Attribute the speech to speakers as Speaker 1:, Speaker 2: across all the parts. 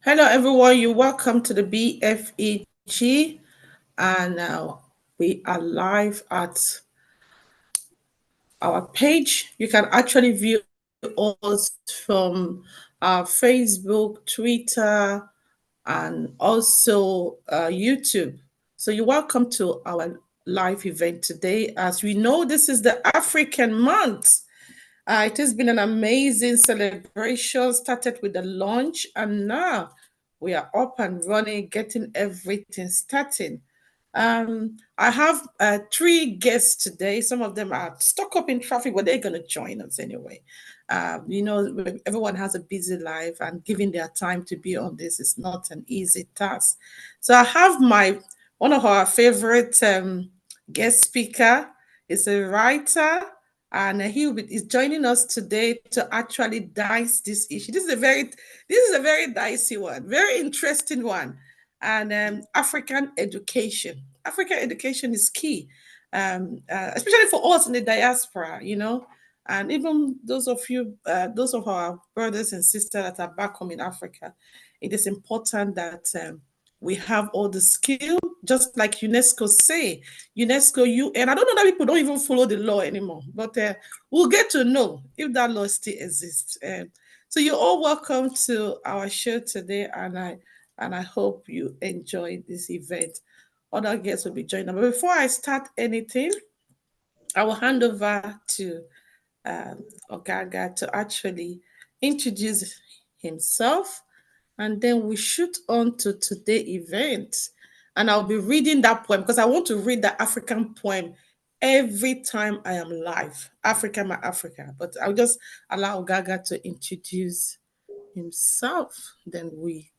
Speaker 1: Hello, everyone. You're welcome to the BFEG, and we are live at our page. You can actually view us from Facebook, Twitter, and also YouTube. So you're welcome to our live event today. As we know, this is the African month. It has been an amazing celebration, started with the launch, and now we are up and running, getting everything starting. I have three guests today. Some of them are stuck up in traffic, but they're going to join us anyway. Everyone has a busy life, and giving their time to be on this is not an easy task. So I have one of our favorite guest speaker. Is a writer, and is joining us today to actually dice this issue. This is a very dicey one, very interesting one, and African education. African education is key, especially for us in the diaspora, and even those of our brothers and sisters that are back home in Africa. It is important that we have all the skill, just like UNESCO say. UNESCO, and I don't know that people don't even follow the law anymore, but we'll get to know if that law still exists. So you're all welcome to our show today, and I hope you enjoy this event. Other guests will be joining. But before I start anything, I will hand over to Ogaga to actually introduce himself, and then we shoot on to today's event. And I'll be reading that poem because I want to read the African poem every time I am live. Africa, my Africa. But I'll just allow Gaga to introduce himself. Then we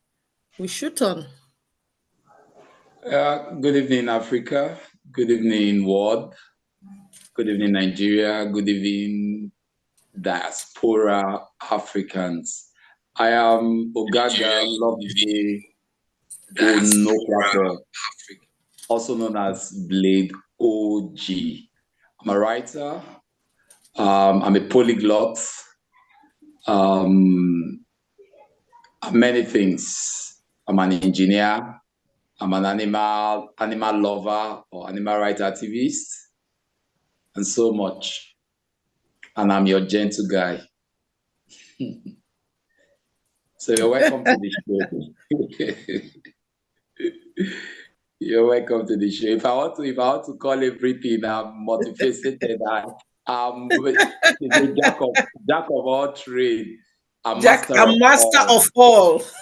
Speaker 1: shoot on.
Speaker 2: Good evening, Africa. Good evening, world. Good evening, Nigeria. Good evening, diaspora Africans. I am Ogaga Lovely Onokwako, also known as Blade OG. I'm a writer. I'm a polyglot. Many things. I'm an engineer. I'm an animal lover or animal rights activist, and so much. And I'm your gentle guy. So you're welcome to the show. You're welcome to the show. If I want to call everything, I'm multifaceted. I'm a jack of all trades.
Speaker 1: I'm master of all.
Speaker 2: So,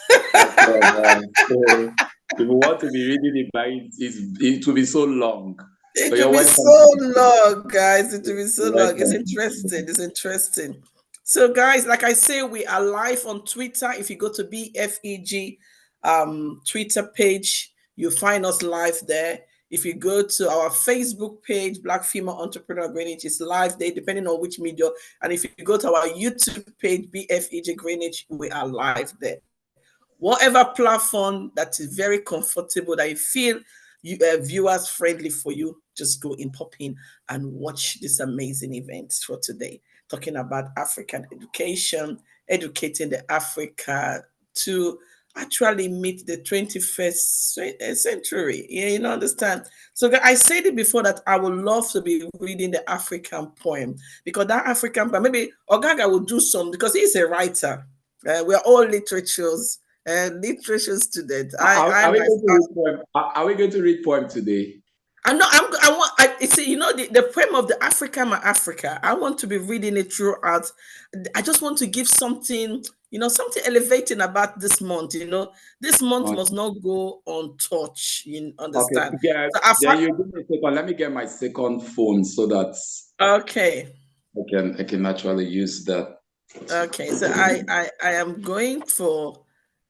Speaker 2: if you want to be reading it will be so long.
Speaker 1: It will be so long, guys. It will be so long. It's interesting. It's interesting. So, guys, like I say, we are live on Twitter. If you go to BFEG Twitter page, you'll find us live there. If you go to our Facebook page, Black Female Entrepreneur Greenwich is live there, depending on which media. And if you go to our YouTube page, BFEG Greenwich, we are live there. Whatever platform that is very comfortable, that you feel viewers friendly for you, just go in, pop in, and watch this amazing event for today, talking about African education, educating the Africa to actually meet the 21st century. Yeah, you know, understand? So I said it before that I would love to be reading the African poem, because that African poem, maybe Ogaga will do some, because he's a writer. We are all literature student.
Speaker 2: Are we going to read poem today?
Speaker 1: The poem of the Africa, my Africa. I want to be reading it throughout. I just want to give something, something elevating about this month. This month must not go untouched. You understand?
Speaker 2: Okay. Yeah, so you give me a second. Let me get my second phone so that I can actually use that.
Speaker 1: Okay, so I am going for.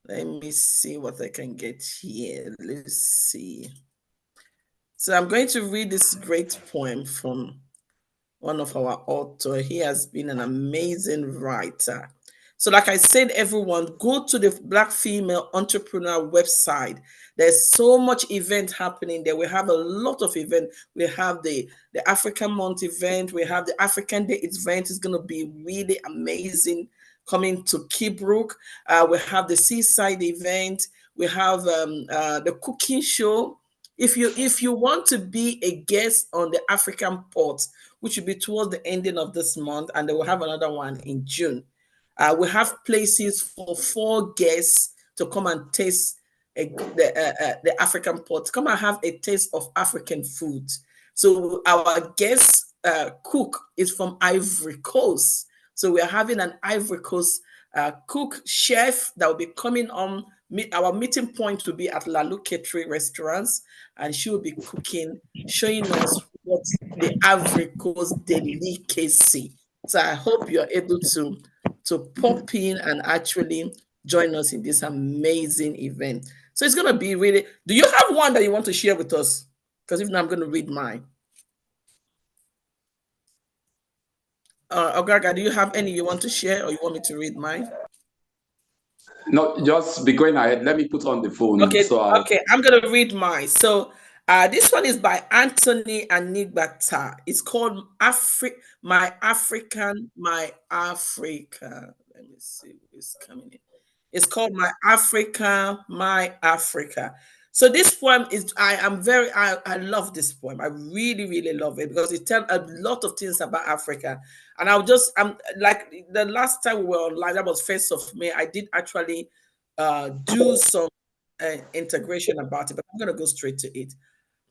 Speaker 1: Let me see what I can get here. Let's see. So I'm going to read this great poem from one of our authors. He has been an amazing writer. So like I said, everyone, go to the Black Female Entrepreneur website. There's so much event happening there. We have a lot of event. We have the African Month event. We have the African Day event. It's going to be really amazing. coming to Kibrook. We have the seaside event. We have the cooking show. If you want to be a guest on the African Pot, which will be towards the ending of this month, and they will have another one in June. We have places for 4 guests to come and taste the African pot. Come and have a taste of African food. So our guest cook is from Ivory Coast. So we are having an Ivory Coast cook chef that will be coming on. Our meeting point will be at La Luqueterie restaurants, and she will be cooking, showing us what the Ivory Coast delicacy. So I hope you're able to pop in and actually join us in this amazing event. So it's going to be really. Do you have one that you want to share with us? Because if not, I'm going to read mine. Ogaga, do you have any you want to share, or you want me to read mine?
Speaker 2: No, just be going ahead. Let me put on the phone.
Speaker 1: Okay,
Speaker 2: So I'll.
Speaker 1: okay, I'm gonna read mine. So this one is by Anthony Anigbata. It's called My Africa. Let me see who's coming in. It's called My Africa, My Africa. So this poem is I love this poem. I really, really love it because it tells a lot of things about Africa. And I'm like the last time we were online, that was 1st of May. I did actually do some integration about it, but I'm going to go straight to it.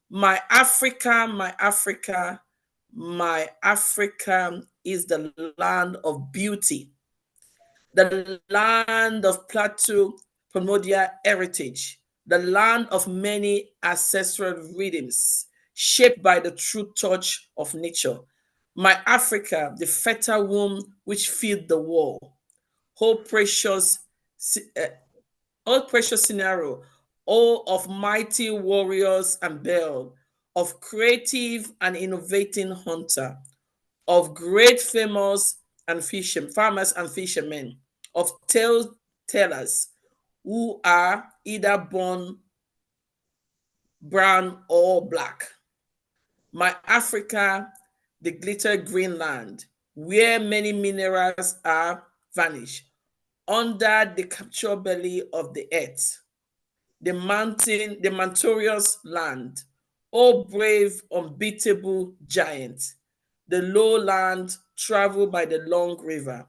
Speaker 1: My Africa, my Africa, my Africa is the land of beauty, the land of plateau primordial heritage, the land of many ancestral rhythms shaped by the true touch of nature. My Africa, the fertile womb which filled the world. Oh, precious, uh, oh, precious scenario, oh, of mighty warriors and bell, of creative and innovating hunter, of great famous and farmers and fishermen, of tale tellers who are either born brown or black. My Africa, the glitter green land, where many minerals are vanished under the capture belly of the earth, the mountainous land, O brave, unbeatable giant, the lowland travel by the long river,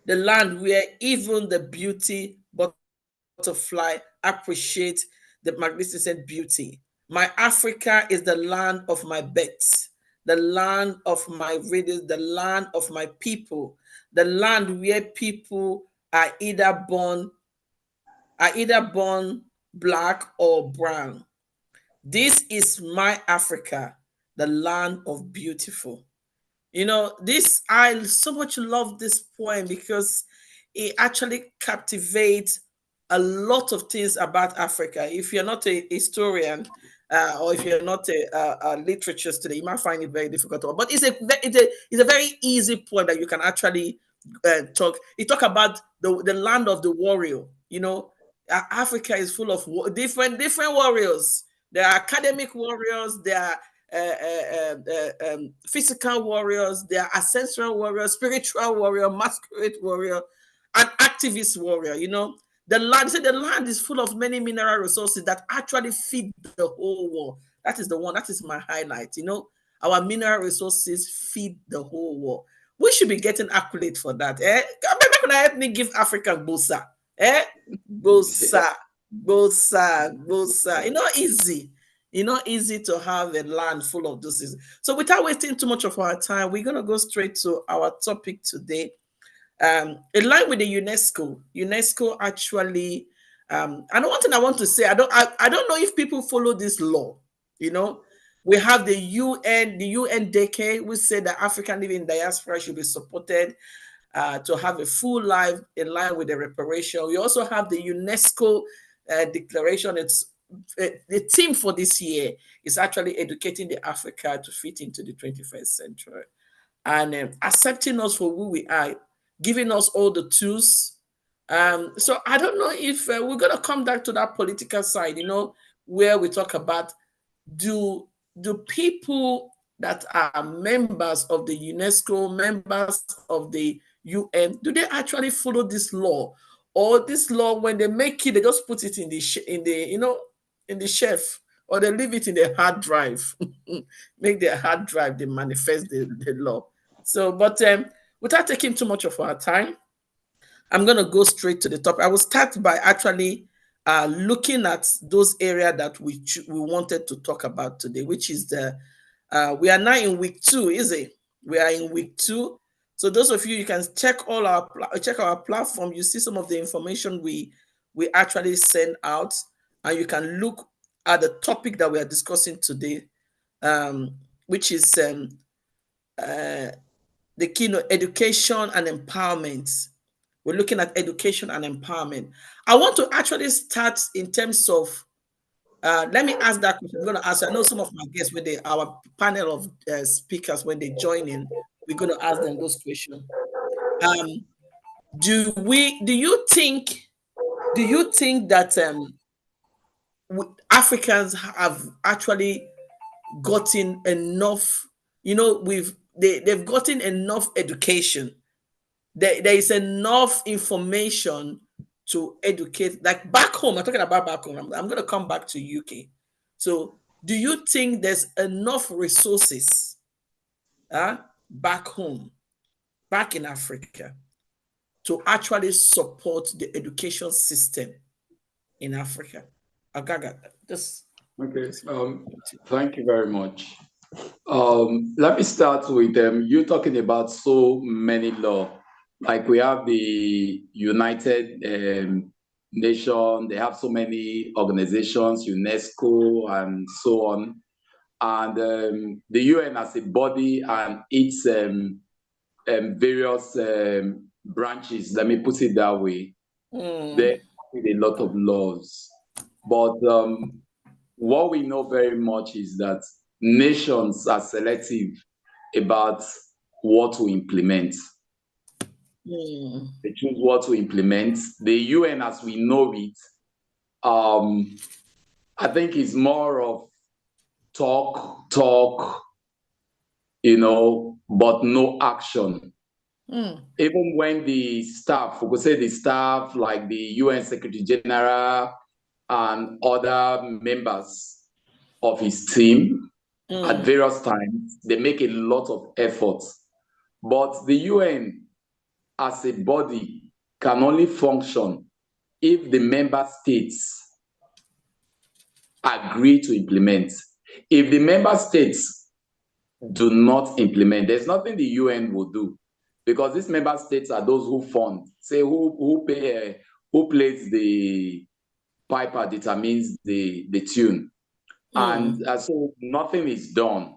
Speaker 1: the land where even the beauty butterfly appreciate the magnificent beauty. My Africa is the land of my birth, the land of my readers, the land of my people, the land where people are either born black or brown. This is my Africa, the land of beautiful. This I so much love this poem because it actually captivates a lot of things about Africa. If you're not a historian, or if you're not a literature student, you might find it very difficult. But it's a very easy poem that you can actually talk. It talk about the land of the warrior. Africa is full of different warriors. There are academic warriors. There are physical warriors, they are ancestral warriors, spiritual warrior, masquerade warrior, and activist warrior. The land is full of many mineral resources that actually feed the whole world. That is the one. That is my highlight. Our mineral resources feed the whole world. We should be getting accolade for that. Maybe can help me give African bosa. Bosa, bosa, bosa. Easy. Easy to have a land full of those things. So without wasting too much of our time, we're gonna go straight to our topic today. In line with the UNESCO actually, and one thing I want to say, I don't know if people follow this law. We have the UN decade, which said that African living in diaspora should be supported to have a full life in line with the reparation. We also have the UNESCO declaration. The theme for this year is actually educating the Africa to fit into the 21st century and accepting us for who we are, giving us all the tools. So I don't know if we're going to come back to that political side, where we talk about do people that are members of the UNESCO, members of the UN, do they actually follow this law? Or this law, when they make it, they just put it in the shelf, or they leave it in the hard drive, make their hard drive, they manifest the law. So, but without taking too much of our time, I'm going to go straight to the top. I will start by actually looking at those areas that we wanted to talk about today, which is we are now in week 2, is it? We are in week 2. So those of you, you can check our platform. You see some of the information we actually send out, and you can look at the topic that we are discussing today, which is the keynote, education and empowerment. We're looking at education and empowerment. I want to actually start in terms of, let me ask that question. I'm going to ask, I know some of my guests, our panel of speakers, when they join in, we're going to ask them those questions. Do you think that Africans have actually gotten enough, they've gotten enough education? There is enough information to educate, like back home. I'm talking about back home. I'm going to come back to UK. So do you think there's enough resources back home, back in Africa, to actually support the education system in Africa? Agaga, just
Speaker 2: okay. Thank you very much. Let me start with you talking about so many law. Like we have the United Nation, they have so many organizations, UNESCO, and so on. And the UN as a body and its various branches, let me put it that way, they have a lot of laws. But what we know very much is that nations are selective about what to implement. They choose what to implement. The UN, as we know it, I think is more of talk, but no action. Even when the staff, we could say the staff, like the UN Secretary General and other members of his team, at various times, they make a lot of efforts. But the UN as a body can only function if the member states agree to implement. If the member states do not implement, there's nothing the UN will do, because these member states are those who fund. Say who plays the piper determines the tune. And so nothing is done.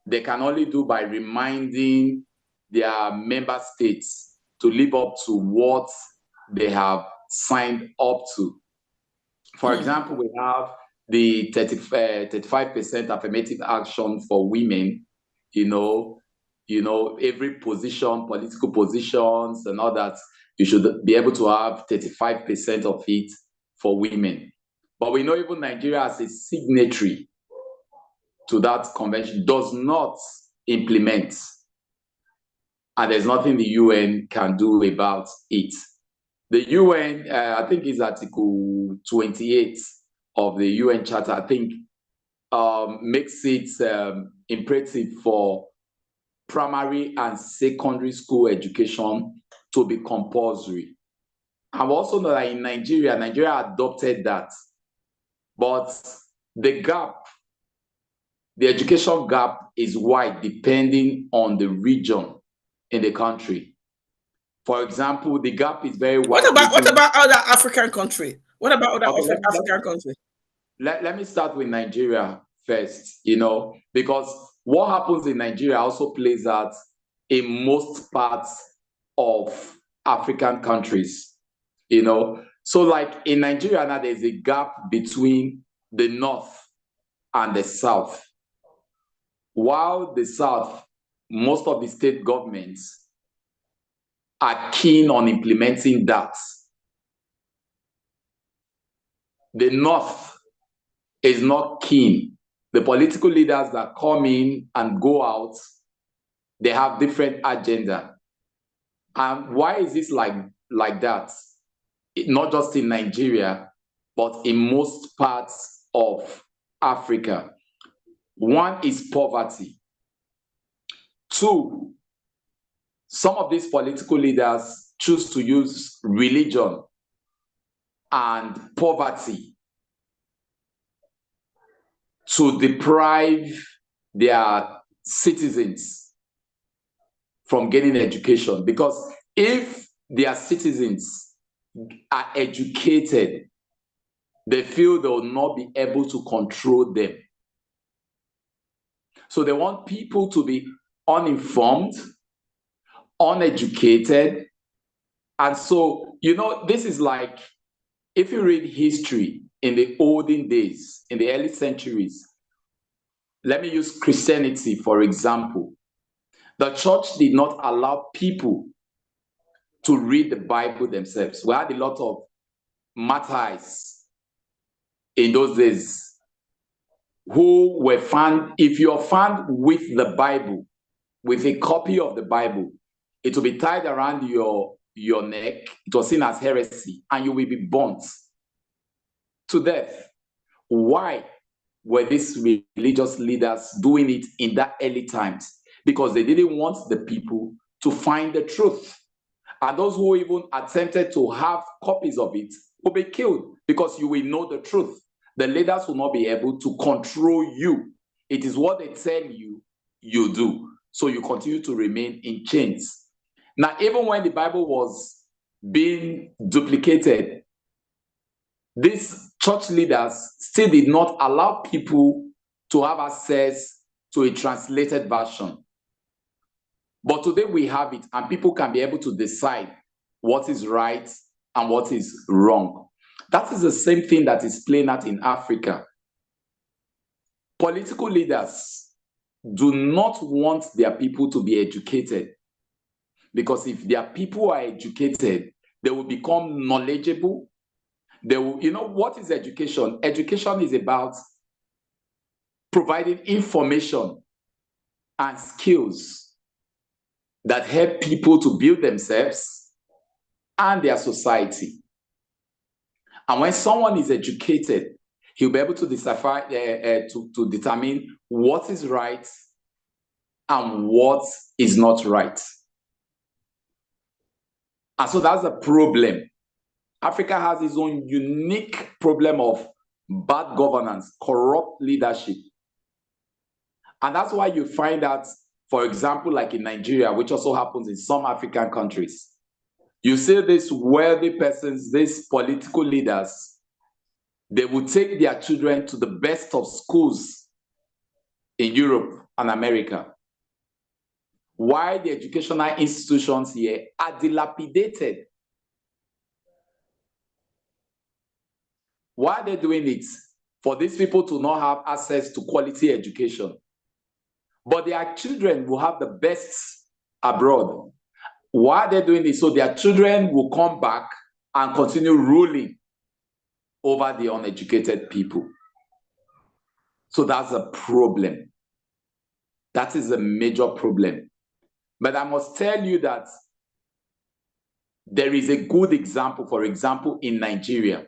Speaker 2: They can only do by reminding their member states to live up to what they have signed up to. For example, we have the 35% affirmative action for women, every position, political positions and all that, you should be able to have 35% of it for women. But we know even Nigeria as a signatory to that convention does not implement. And there's nothing the UN can do about it. The UN, I think is Article 28 of the UN Charter, I think makes it imperative for primary and secondary school education to be compulsory. I also know that in Nigeria adopted that. But the education gap is wide depending on the region in the country. For example, the gap is very wide.
Speaker 1: What about other African countries? What about other African countries?
Speaker 2: Let me start with Nigeria first, because what happens in Nigeria also plays out in most parts of African countries, So like in Nigeria now, there's a gap between the North and the South. While the South, most of the state governments are keen on implementing that, the North is not keen. The political leaders that come in and go out, they have different agenda. And why is this like that? Not just in Nigeria, but in most parts of Africa. One is poverty. Two, some of these political leaders choose to use religion and poverty to deprive their citizens from getting education. Because if their citizens are educated, they feel they will not be able to control them. So they want people to be uninformed, uneducated. And so, this is like, if you read history in the olden days, in the early centuries, let me use Christianity, for example. The church did not allow people to read the Bible themselves. We had a lot of martyrs in those days who were found, if you're found with the Bible, with a copy of the Bible, it will be tied around your neck. It was seen as heresy, and you will be burnt to death. Why were these religious leaders doing it in that early times? Because they didn't want the people to find the truth. And those who even attempted to have copies of it will be killed, because you will know the truth. The leaders will not be able to control you. It is what they tell you, you do. So you continue to remain in chains. Now, even when the Bible was being duplicated, these church leaders still did not allow people to have access to a translated version. But today we have it, and people can be able to decide what is right and what is wrong. That is the same thing that is playing out in Africa. Political leaders do not want their people to be educated, because if their people are educated, they will become knowledgeable. They will, what is education? Education is about providing information and skills that help people to build themselves and their society. And when someone is educated, he'll be able to decipher, to determine what is right and what is not right. And so that's a problem. Africa has its own unique problem of bad governance, corrupt leadership. And that's why you find that, for example, like in Nigeria, which also happens in some African countries, you see these wealthy persons, these political leaders, they will take their children to the best of schools in Europe and America, while the educational institutions here are dilapidated. Why are they doing it? For these people to not have access to quality education. But their children will have the best abroad. Why are they doing this? So their children will come back and continue ruling over the uneducated people. So that's a problem. That is a major problem. But I must tell you that there is a good example, for example, in Nigeria.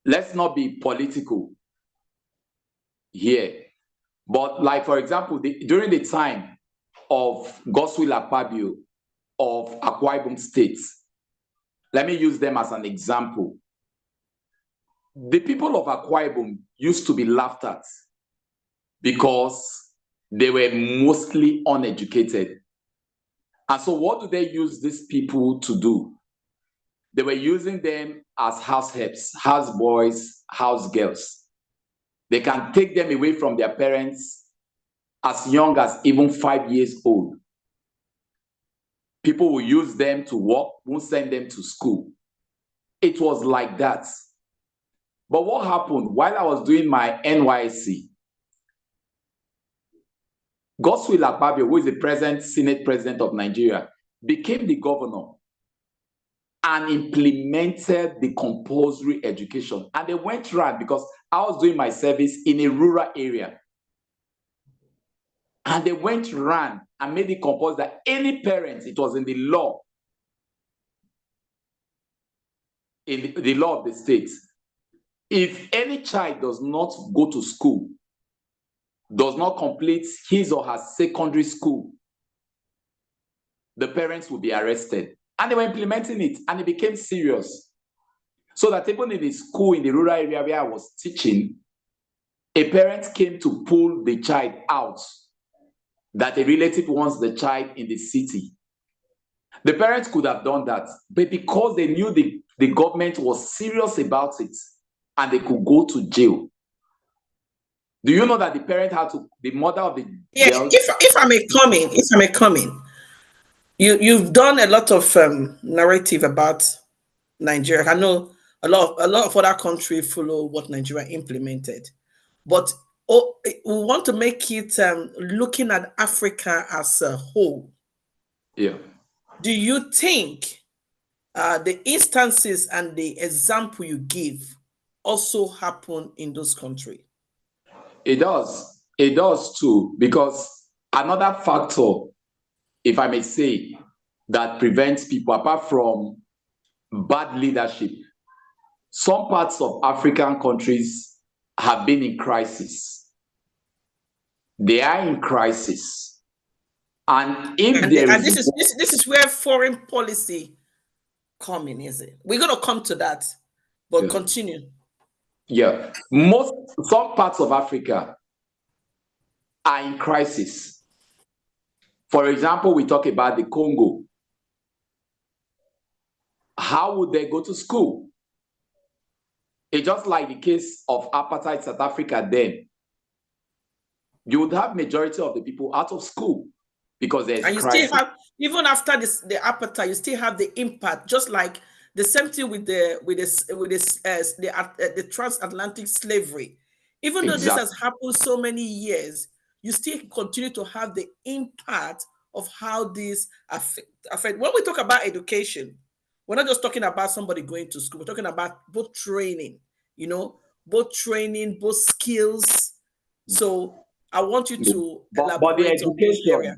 Speaker 2: Let's not be political here. But like, for example, during the time of Godswill Akpabio of Akwa Ibom State, let me use them as an example. The people of Akwa Ibom used to be laughed at because they were mostly uneducated. And so what do they use these people to do? They were using them as house helps, house boys, house girls. They can take them away from their parents as young as even 5 years old. People will use them to work, won't send them to school. It was like that. But what happened while I was doing my NYSC? Godswill Akpabio, who is the present Senate President of Nigeria, became the governor and implemented the compulsory education. And they went around, because I was doing my service in a rural area. And they ran and made it compulsory that any parent, it was in the law, in the law of the state, if any child does not go to school, does not complete his or her secondary school, the parents will be arrested. And they were implementing it, and it became serious. So that even in the school in the rural area where I was teaching, a parent came to pull the child out, that a relative wants the child in the city. The parents could have done that, but because they knew the government was serious about it, and they could go to jail. Do you know that the parent had to, the mother of the girl?
Speaker 1: If I may come in, you've done a lot of narrative about Nigeria. I know a lot of other countries follow what Nigeria implemented, but we want to make it looking at Africa as a whole.
Speaker 2: Yeah.
Speaker 1: Do you think the instances and the example you give also happen in those countries?
Speaker 2: It does. It does too, because another factor, if I may say, that prevents people, apart from bad leadership, some parts of African countries have been in crisis. They are in crisis. And if there
Speaker 1: And
Speaker 2: is
Speaker 1: this is where foreign policy come in, is it? We're gonna come to that, but continue.
Speaker 2: Yeah, some parts of Africa are in crisis. For example, we talk about the Congo. How would they go to school? It's just like the case of apartheid South Africa then. You would have majority of the people out of school because there's
Speaker 1: And you
Speaker 2: crisis.
Speaker 1: still have, even after the apartheid, you still have the impact, just like the same thing with the transatlantic slavery. Even though this has happened so many years, you still continue to have the impact of how this affect. When we talk about education, we're not just talking about somebody going to school. We're talking about both training, both training, both skills. So I want you to elaborate on this area.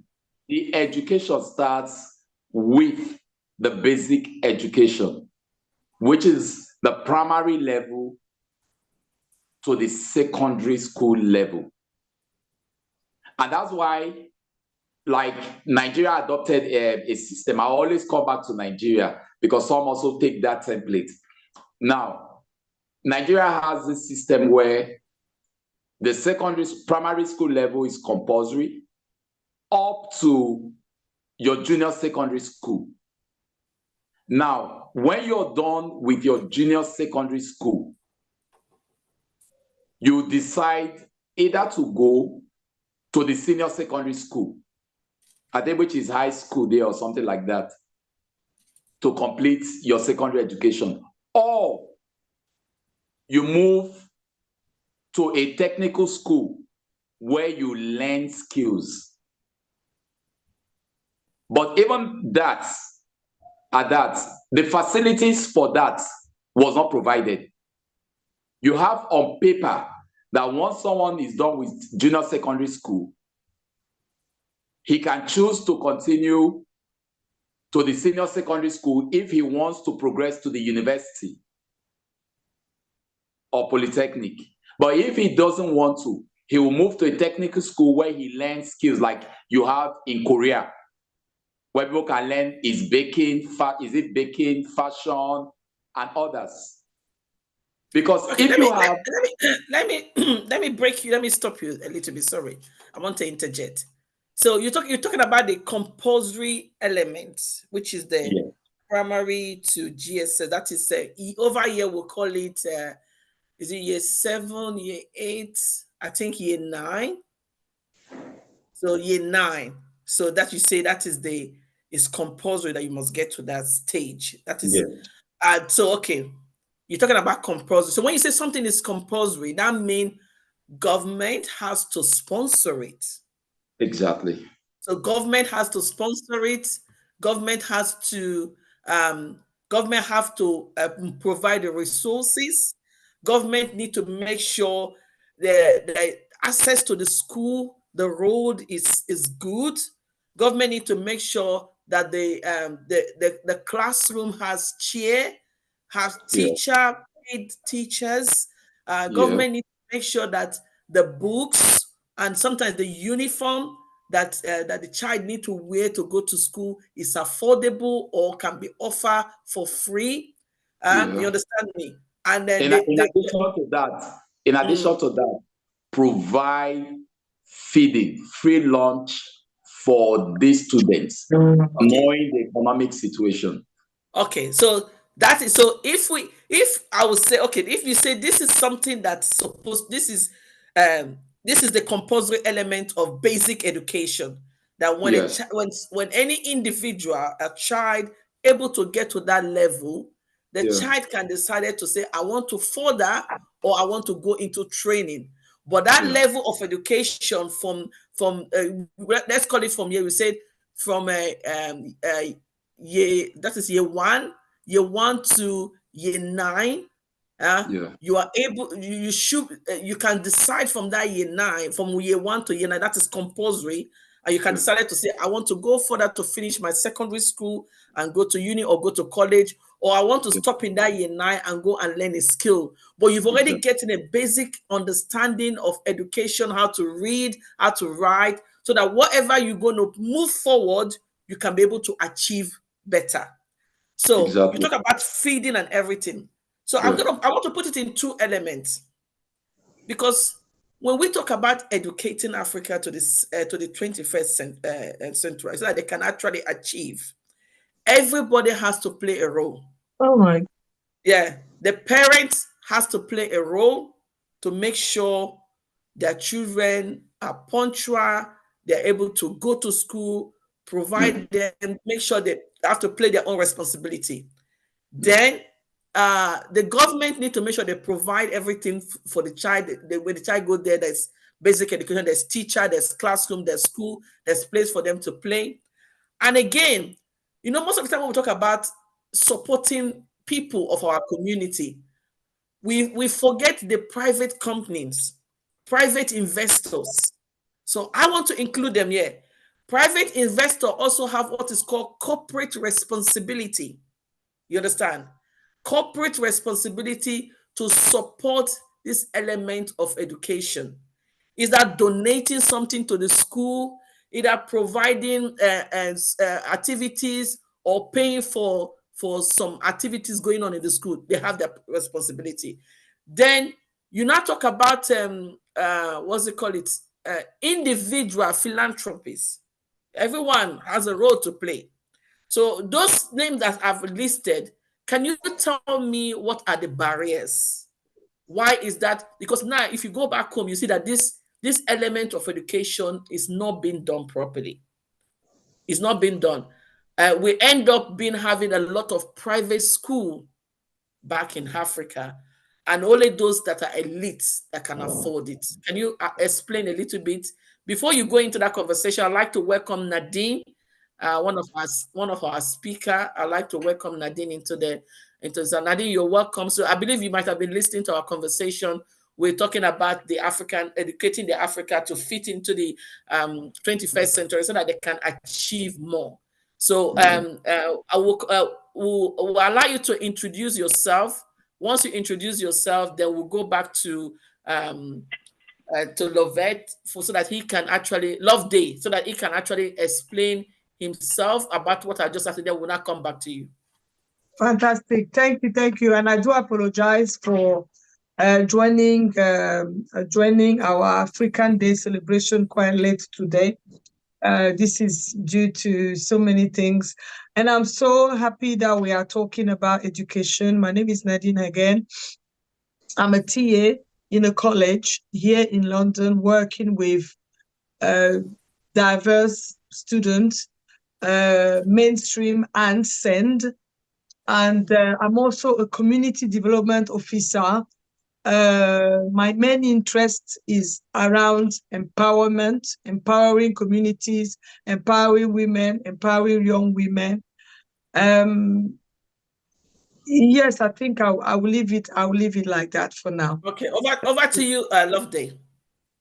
Speaker 2: The education starts with the basic education, which is the primary level to the secondary school level. And that's why, like, Nigeria adopted a system. I always come back to Nigeria because some also take that template. Now, Nigeria has a system where the primary school level is compulsory up to your junior secondary school. Now, when you're done with your junior secondary school, you decide either to go to the senior secondary school, I think, which is high school there or something like that, to complete your secondary education, or you move to a technical school where you learn skills. But even that, the facilities for that was not provided. You have on paper that once someone is done with junior secondary school, he can choose to continue to the senior secondary school if he wants to progress to the university or polytechnic. But if he doesn't want to, he will move to a technical school where he learns skills like you have in Korea, where people can learn baking, fashion, and others. Because if you have,
Speaker 1: let me break you. Let me stop you a little bit. Sorry, I want to interject. So you're talking about the compulsory elements, which is the primary to GSS. That is over here we'll call it. Is it year 7, year 8? I think year 9. So year 9. So that you say that is compulsory that you must get to that stage. That is. So okay, you're talking about compulsory. So when you say something is compulsory, that means government has to sponsor it.
Speaker 2: Exactly.
Speaker 1: So government has to sponsor it. Government has to provide the resources. Government need to make sure the access to the school the road is good. Government need to make sure that the classroom has chair, has
Speaker 2: Yeah.
Speaker 1: paid teachers.
Speaker 2: Yeah.
Speaker 1: Government need to make sure that the books and sometimes the uniform that the child need to wear to go to school is affordable or can be offered for free. You
Speaker 2: Yeah.
Speaker 1: understand me? And then
Speaker 2: In addition to that, in addition
Speaker 1: mm,
Speaker 2: to that, provide feeding, free lunch for these students,
Speaker 1: okay.
Speaker 2: knowing the economic situation.
Speaker 1: Okay, so that is so if I would say okay, if you say this is something that's supposed this is the compulsory element of basic education that when
Speaker 2: Yes.
Speaker 1: when any individual, a child able to get to that level, the
Speaker 2: Yeah.
Speaker 1: child can decide to say I want to further or I want to go into training. But that
Speaker 2: Yeah.
Speaker 1: level of education from let's call it from here we said from year one to year nine.
Speaker 2: Yeah.
Speaker 1: You are able, you should, you can decide from that year nine, from year one to year nine, that is compulsory. And you can
Speaker 2: Yeah.
Speaker 1: decide to say, I want to go further to finish my secondary school and go to uni or go to college, or I want to
Speaker 2: Yeah.
Speaker 1: stop in that year nine and go and learn a skill. But you've already
Speaker 2: Exactly.
Speaker 1: getting a basic understanding of education, how to read, how to write, so that whatever you're going to move forward, you can be able to achieve better. So you
Speaker 2: Exactly.
Speaker 1: talk about feeding and everything. So
Speaker 2: Yeah.
Speaker 1: I want to put it in two elements because when we talk about educating Africa to the 21st century, so that they can actually achieve, everybody has to play a role.
Speaker 3: Oh my.
Speaker 1: Yeah, the parents has to play a role to make sure their children are punctual, they're able to go to school,
Speaker 2: Yeah.
Speaker 1: provide them, make sure they have to play their own responsibility.
Speaker 2: Yeah.
Speaker 1: Then the government need to make sure they provide everything for the child. When the child go there, there's basic education, there's teacher, there's classroom, there's school, there's place for them to play. And again, most of the time when we talk about supporting people of our community, we forget the private companies, private investors. So I want to include them here. Private investor also have what is called corporate responsibility. You understand? Corporate responsibility to support this element of education. Is that donating something to the school, either providing activities or paying for some activities going on in the school? They have that responsibility. Then you now talk about what's it called? It individual philanthropies. Everyone has a role to play. So those names that I've listed, can you tell me what are the barriers? Why is that? Because now if you go back home, you see that this element of education is not being done properly. It's not being done. We end up being having a lot of private school back in Africa, and only those that are elites that can afford it. Can you explain a little bit before you go into that conversation? I'd like to welcome Nadine, one of our speaker. I'd like to welcome Nadine so Nadine, you're welcome. So I believe you might have been listening to our conversation. We're talking about educating the Africa to fit into the 21st century so that they can achieve more. So
Speaker 2: Yeah.
Speaker 1: I will allow you to introduce yourself. Once you introduce yourself, then we'll go back to Lovette so that he can actually Love Day so that he can actually explain himself about what I just said. Then we'll not come back to you.
Speaker 3: Fantastic. Thank you. Thank you. And I do apologize for joining our African Day celebration quite late today. This is due to so many things. And I'm so happy that we are talking about education. My name is Nadine again. I'm a TA in a college here in London, working with diverse students, mainstream and SEND. And I'm also a community development officer. My main interest is around empowerment, empowering communities, empowering women, empowering young women. Yes, I think I will leave it. I will leave it like that for now.
Speaker 1: Okay, over to you, Love Day.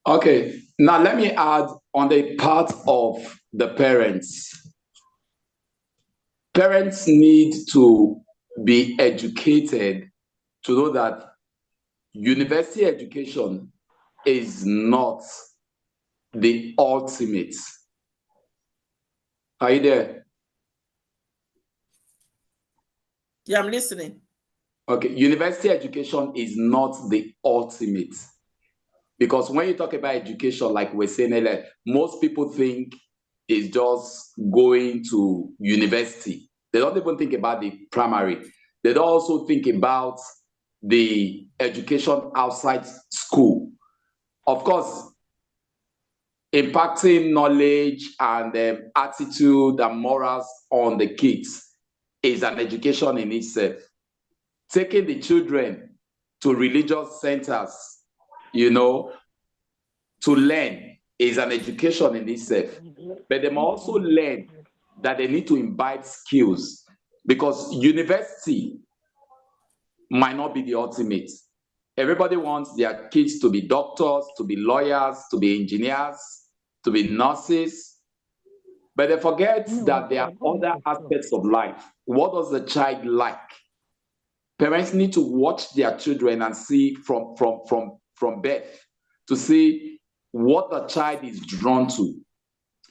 Speaker 2: Okay, now let me add on the part of the parents. Parents need to be educated to know that university education is not the ultimate. Are you there?
Speaker 1: Yeah, I'm listening.
Speaker 2: Okay, university education is not the ultimate. Because when you talk about education, like we're saying earlier, most people think it's just going to university. They don't even think about the primary. They don't also think about the education outside school. Of course, impacting knowledge and attitude and morals on the kids is an education in itself. Taking the children to religious centers, to learn is an education in itself. But they must also learn that they need to imbibe skills, because university might not be the ultimate. Everybody wants their kids to be doctors, to be lawyers, to be engineers, to be nurses, but they forget that there are other aspects of life. What does the child like? Parents need to watch their children and see from birth to see what the child is drawn to.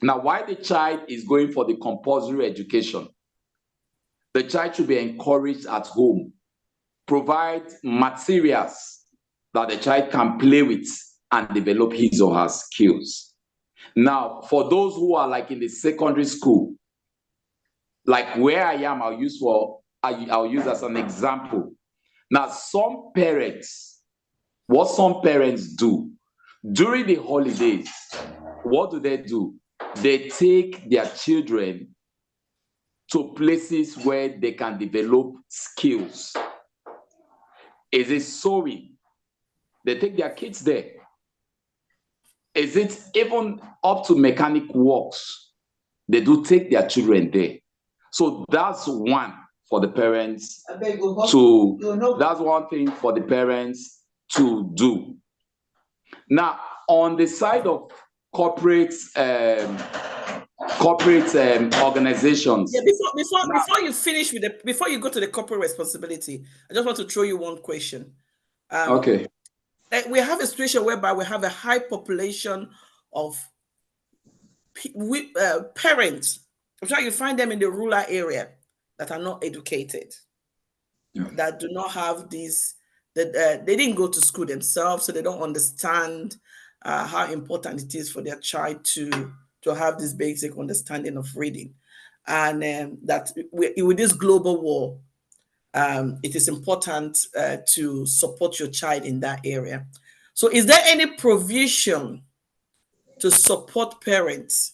Speaker 2: Now, why the child is going for the compulsory education, the child should be encouraged at home. Provide materials that the child can play with and develop his or her skills. Now, for those who are like in the secondary school, like where I am, I'll use as an example. Now, what some parents do during the holidays, what do? They take their children to places where they can develop skills. Is it sewing? They take their kids there. Is it even up to mechanic works? They do take their children there. So that's one for the parents that's one thing for the parents to do. Now, on the side of corporate organizations.
Speaker 1: Yeah, before you finish with before you go to the corporate responsibility, I just want to throw you one question.
Speaker 2: Okay.
Speaker 1: Like we have a situation whereby we have a high population of parents. I'm sure you find them in the rural area that are not educated, that do not have these, that they didn't go to school themselves, so they don't understand how important it is for their child to have this basic understanding of reading, and that with this global war, it is important to support your child in that area. So, is there any provision to support parents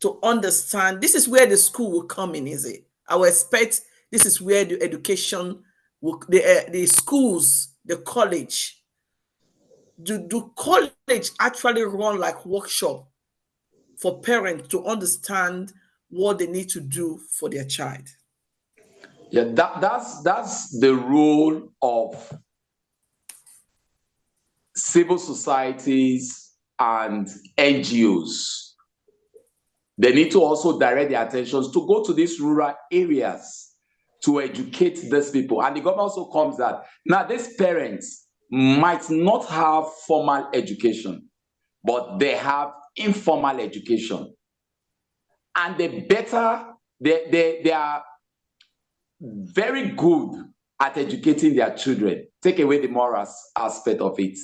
Speaker 1: to understand this is where the school will come in? Is it? I will expect this is where the education, the schools, the college. Do college actually run like workshop for parents to understand what they need to do for their child?
Speaker 2: Yeah, that's the role of civil societies and NGOs. They need to also direct their attentions to go to these rural areas to educate these people. And the government also comes that now these parents might not have formal education, but they have informal education. And they are very good at educating their children. Take away the moral aspect of it.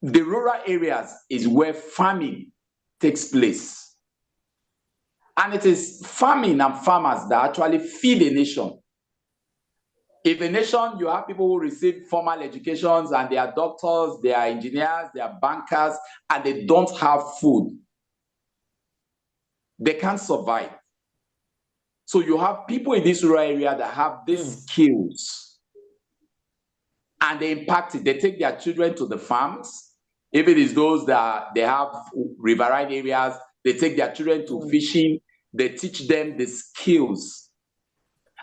Speaker 2: The rural areas is where farming takes place. And it is farming and farmers that actually feed a nation. If a nation, you have people who receive formal educations and they are doctors, they are engineers, they are bankers, and they don't have food, they can't survive. So you have people in this rural area that have these skills, and they impact it. They take their children to the farms. If it is those that they have riverine areas, they take their children to fishing. They teach them the skills.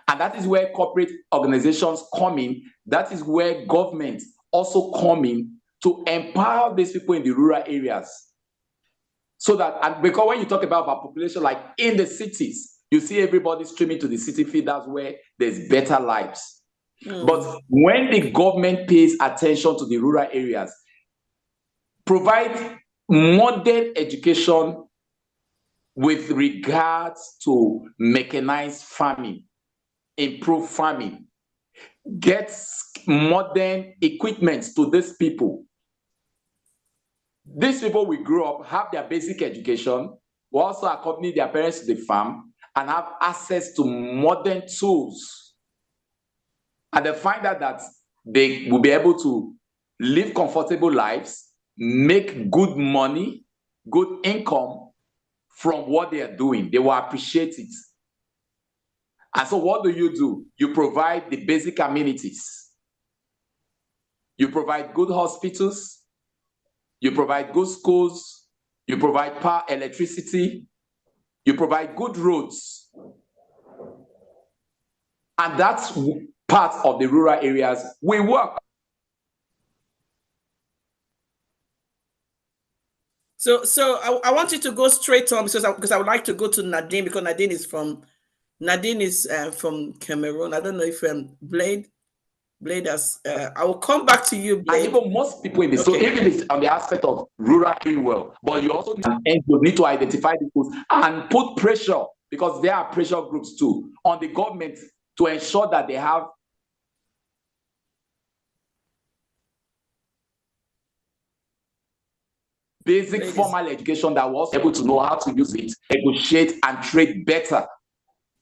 Speaker 2: And that is where corporate organizations come in. That is where government also come in to empower these people in the rural areas. So that, and because when you talk about our population, like in the cities, you see everybody streaming to the city field, that's where there's better lives. But when the government pays attention to the rural areas, provide modern education with regards to mechanized farming, improve farming, get modern equipment to these people. These people will grow up, have their basic education, will also accompany their parents to the farm, and have access to modern tools. And they find out that they will be able to live comfortable lives, make good money, good income from what they are doing. They will appreciate it. And so what do? You provide the basic amenities. You provide good hospitals. You provide good schools. You provide power, electricity. You provide good roads. And that's part of the rural areas we work.
Speaker 1: So I want you to go straight on because I would like to go to Nadine, because Nadine is from Cameroon. I don't know if Blade has. I will come back to you, Blade.
Speaker 2: And even most people in this, so even if it's on the aspect of rural doing well, but you also need to identify the groups and put pressure, because there are pressure groups too, on the government to ensure that they have basic formal education that was able to know how to use it, negotiate, and trade better.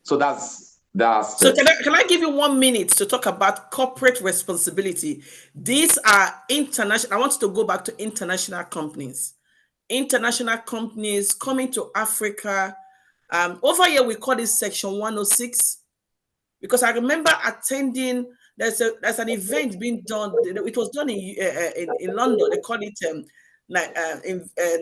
Speaker 2: So that's
Speaker 1: so can I give you 1 minute to talk about corporate responsibility? These are international. I want you to go back to international companies. International companies coming to Africa. Over here, we call this Section 106, because I remember attending. There's an event being done. It was done in London. They call it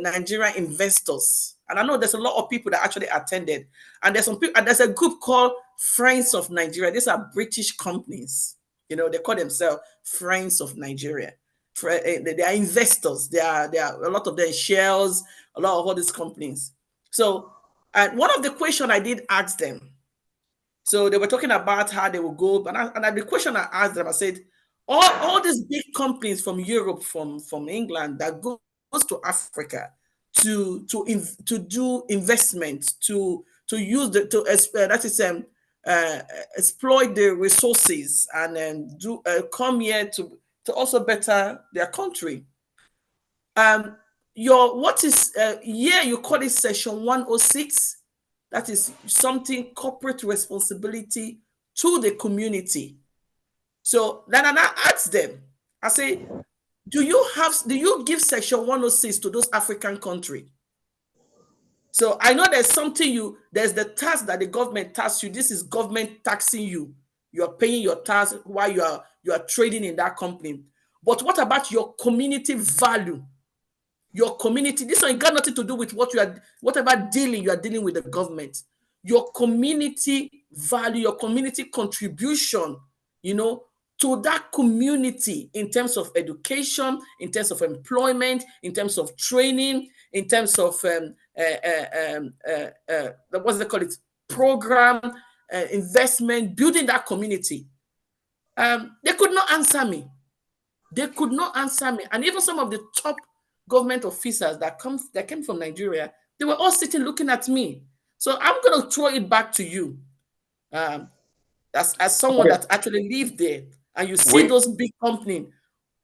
Speaker 1: Nigerian investors, and I know there's a lot of people that actually attended. And there's some people. And there's a group called Friends of Nigeria. These are British companies. You know, they call themselves Friends of Nigeria. They are investors. They are a lot of them shares. A lot of all these companies. So, and one of the questions I did ask them. So they were talking about how they will go, and the question I asked them, I said, all these big companies from Europe, from England, that goes to Africa to do investment, to use exploit the resources, and then come here to also better their country. You call it Section 106. That is something corporate responsibility to the community. So then I asked them, I say, do you give Section 106 to those African countries? So I know there's the tax that the government tax you. This is government taxing you. You're paying your tax while you are trading in that company. But what about your community value? Your community, this one got nothing to do with whatever dealing you are dealing with the government. Your community value, your community contribution, to that community in terms of education, in terms of employment, in terms of training, in terms of what's they call it, program, investment, building that community. They could not answer me. They could not answer me. And even some of the top government officers that came from Nigeria, they were all sitting looking at me. So I'm going to throw it back to you, as someone that actually lived there, and you see those big companies.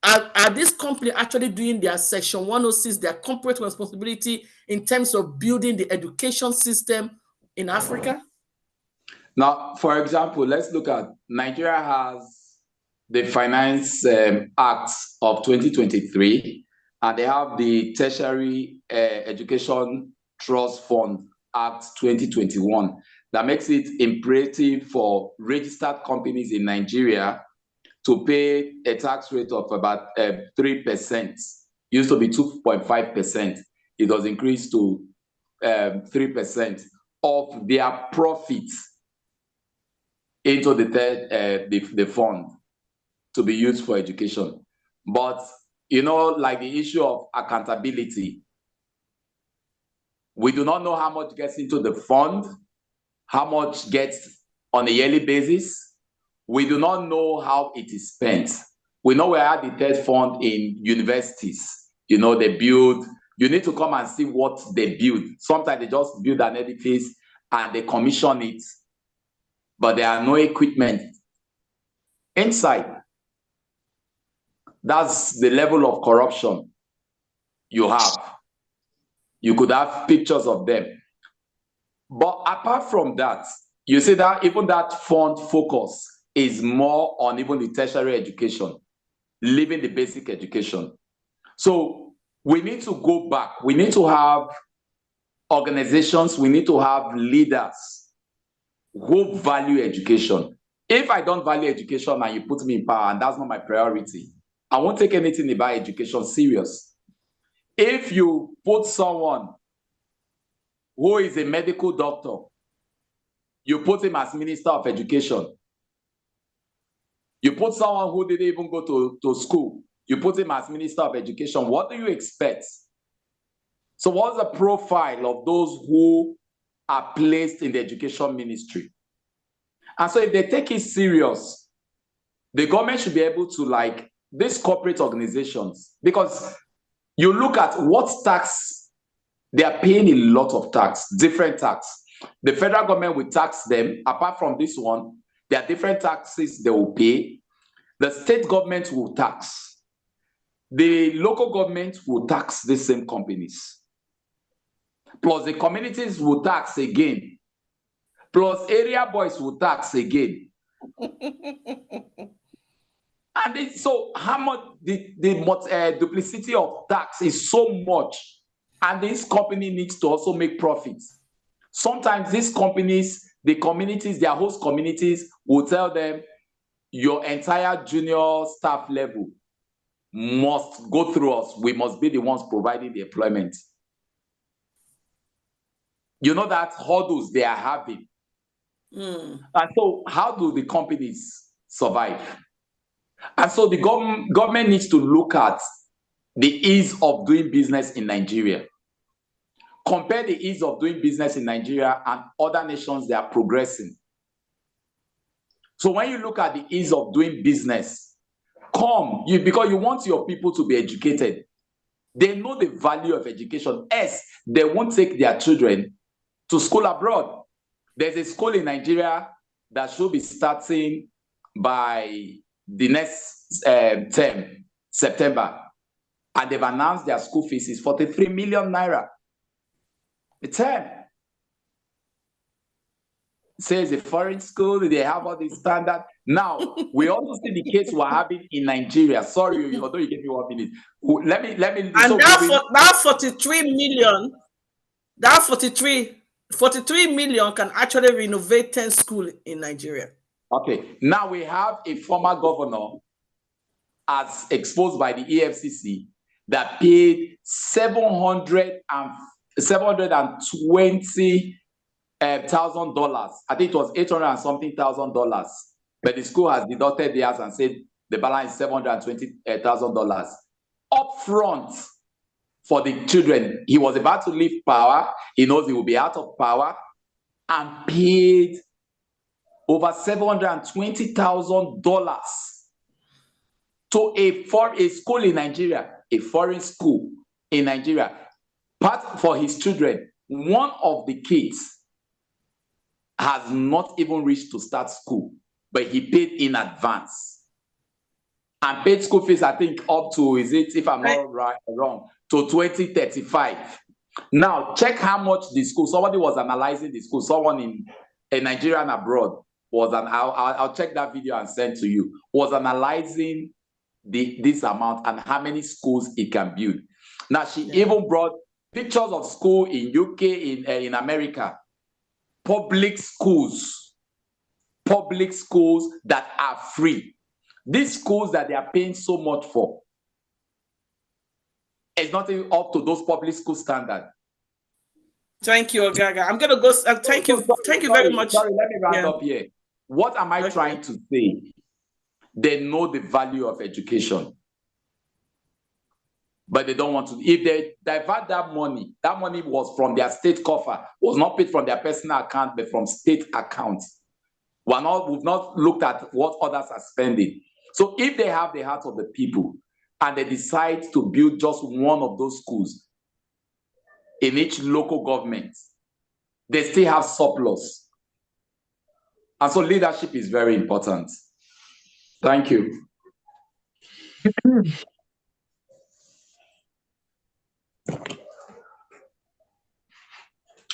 Speaker 1: Are these companies actually doing their Section 106, their corporate responsibility in terms of building the education system in Africa?
Speaker 2: Now, for example, let's look at Nigeria has the Finance Act of 2023, and they have the Tertiary Education Trust Fund Act 2021 that makes it imperative for registered companies in Nigeria to pay a tax rate of about 3%. Used to be 2.5%. It was increased to 3% of their profits into the fund to be used for education. But you know, like the issue of accountability. We do not know how much gets into the fund, how much gets on a yearly basis. We do not know how it is spent. We know we are the third fund in universities. You know, they build, you need to come and see what they build. Sometimes they just build an edifice and they commission it, but there are no equipment inside. That's the level of corruption you have. You could have pictures of them. But apart from that, you see that even that fund focus is more on even the tertiary education, leaving the basic education. So we need to go back. We need to have organizations, we need to have leaders who value education. If I don't value education and you put me in power and that's not my priority, I won't take anything about education serious. If you put someone who is a medical doctor, you put him as Minister of Education. You put someone who didn't even go to school, you put him as Minister of Education. What do you expect? So what's the profile of those who are placed in the education ministry? And so if they take it serious, the government should be able to, like, these corporate organizations, because you look at what tax, they are paying a lot of tax, different tax. The federal government will tax them. Apart from this one, there are different taxes they will pay. The state government will tax. The local government will tax the same companies. Plus the communities will tax again. Plus area boys will tax again. And so how much the duplicity of tax is so much, and this company needs to also make profits. Sometimes these companies, the communities, their host communities will tell them, your entire junior staff level must go through us. We must be the ones providing the employment. You know that hurdles they are having. And so how do the companies survive? And so the government needs to look at the ease of doing business in Nigeria. Compare the ease of doing business in Nigeria and other nations that are progressing. So when you look at the ease of doing business, because you want your people to be educated. They know the value of education. Else, they won't take their children to school abroad. There's a school in Nigeria that should be starting by the next term, September. And they've announced their school fees is 43 million naira a term. Says a foreign school, they have all these standards. Now, we also see the case we're having in Nigeria. Sorry, although you gave me 1 minute. Let me.
Speaker 1: And so that 43 million, that 43 million can actually renovate 10 schools in Nigeria.
Speaker 2: Okay, now we have a former governor as exposed by the EFCC that paid $720,000. I think it was $800 and something thousand, but the school has deducted theirs and said the balance is $720,000 upfront for the children. He was about to leave power. He knows he will be out of power, and paid over $720,000 to a school in Nigeria, a foreign school in Nigeria, part for his children. One of the kids has not even reached to start school, but he paid in advance and paid school fees, I think, up to, if I'm not wrong, to 2035. Now, check how much the school, somebody was analyzing the school, someone in a Nigerian abroad I'll check that video and send to you, was analyzing this amount and how many schools it can build. Now, she even brought pictures of school in UK, in America, public schools that are free. These schools that they are paying so much for, it's not even up to those public school standards.
Speaker 1: Thank you, Ogaga. I'm going to go. Thank you very much.
Speaker 2: Sorry, let me round up here. What am I trying to say? They know the value of education. but they don't want to. If they divert that money was from their state coffer, was not paid from their personal account, but from state accounts. We've not looked at what others are spending. So if they have the heart of the people and they decide to build just one of those schools in each local government, they still have surplus. And so leadership is very important. Thank you.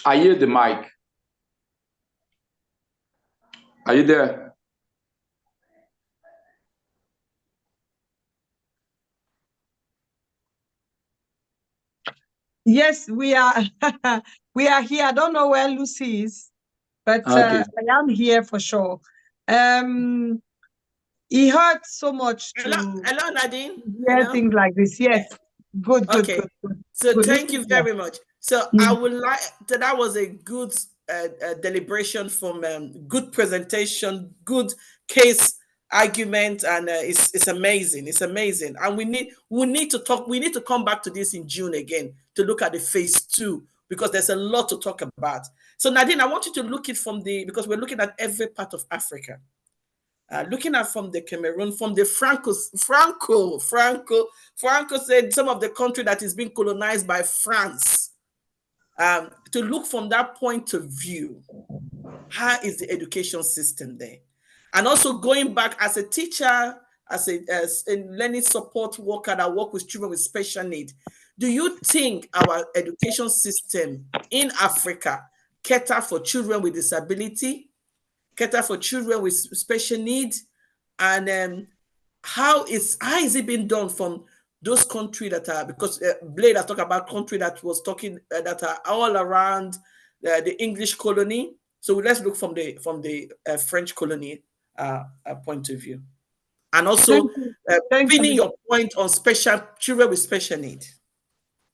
Speaker 2: I yield the mic. Are you there?
Speaker 3: Yes, we are. We are here. I don't know where Lucy is, but
Speaker 2: Okay.
Speaker 3: I am here for sure. It hurts so much to
Speaker 1: Hello, Nadine.
Speaker 3: hear
Speaker 1: Hello.
Speaker 3: things like this. Yes. Good, good,
Speaker 1: Okay.
Speaker 3: good, good.
Speaker 1: So
Speaker 3: Good.
Speaker 1: thank you very much. So I
Speaker 3: Mm.
Speaker 1: would like that was a good deliberation from good presentation, good case argument, and it's amazing. It's amazing, and we need to talk. We need to come back to this in June again to look at the phase 2 because there's a lot to talk about. So Nadine, I want you to look it from because we're looking at every part of Africa. Looking at from the Cameroon, from the Franco said some of the country that is being colonized by France. To look from that point of view, how is the education system there? And also going back as a teacher, as a learning support worker that work with children with special need, do you think our education system in Africa cater for children with disability, cater for children with special needs, and how is it being done from those countries that are, because Blade has talked about country that was talking that are all around the English colony. So let's look from the French colony point of view, and also
Speaker 3: Thank
Speaker 1: pinning
Speaker 3: you.
Speaker 1: your point on special children with special needs.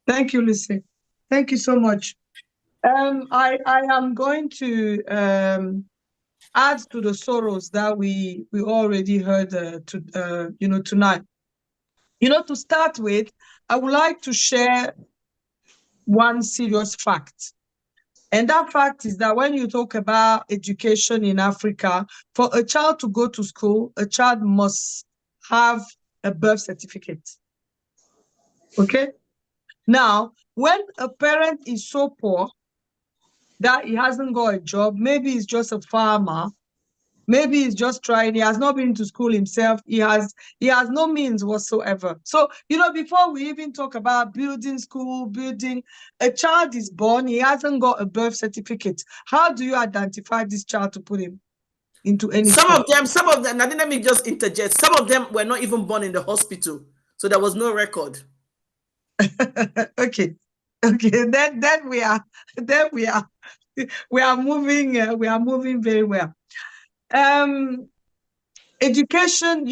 Speaker 3: Thank you, Lucy. Thank you so much. I am going to add to the sorrows that we already heard tonight. To start with, I would like to share one serious fact. And that fact is that when you talk about education in Africa, for a child to go to school, a child must have a birth certificate. Okay? Now, when a parent is so poor that he hasn't got a job, maybe he's just a farmer, maybe he's just trying, he has not been to school himself, he has no means whatsoever. So, before we even talk about building school, a child is born, he hasn't got a birth certificate. How do you identify this child to put him into any school?
Speaker 1: Some of them, now let me just interject. Some of them were not even born in the hospital, so there was no record.
Speaker 3: Okay. Then we are moving very well. Education,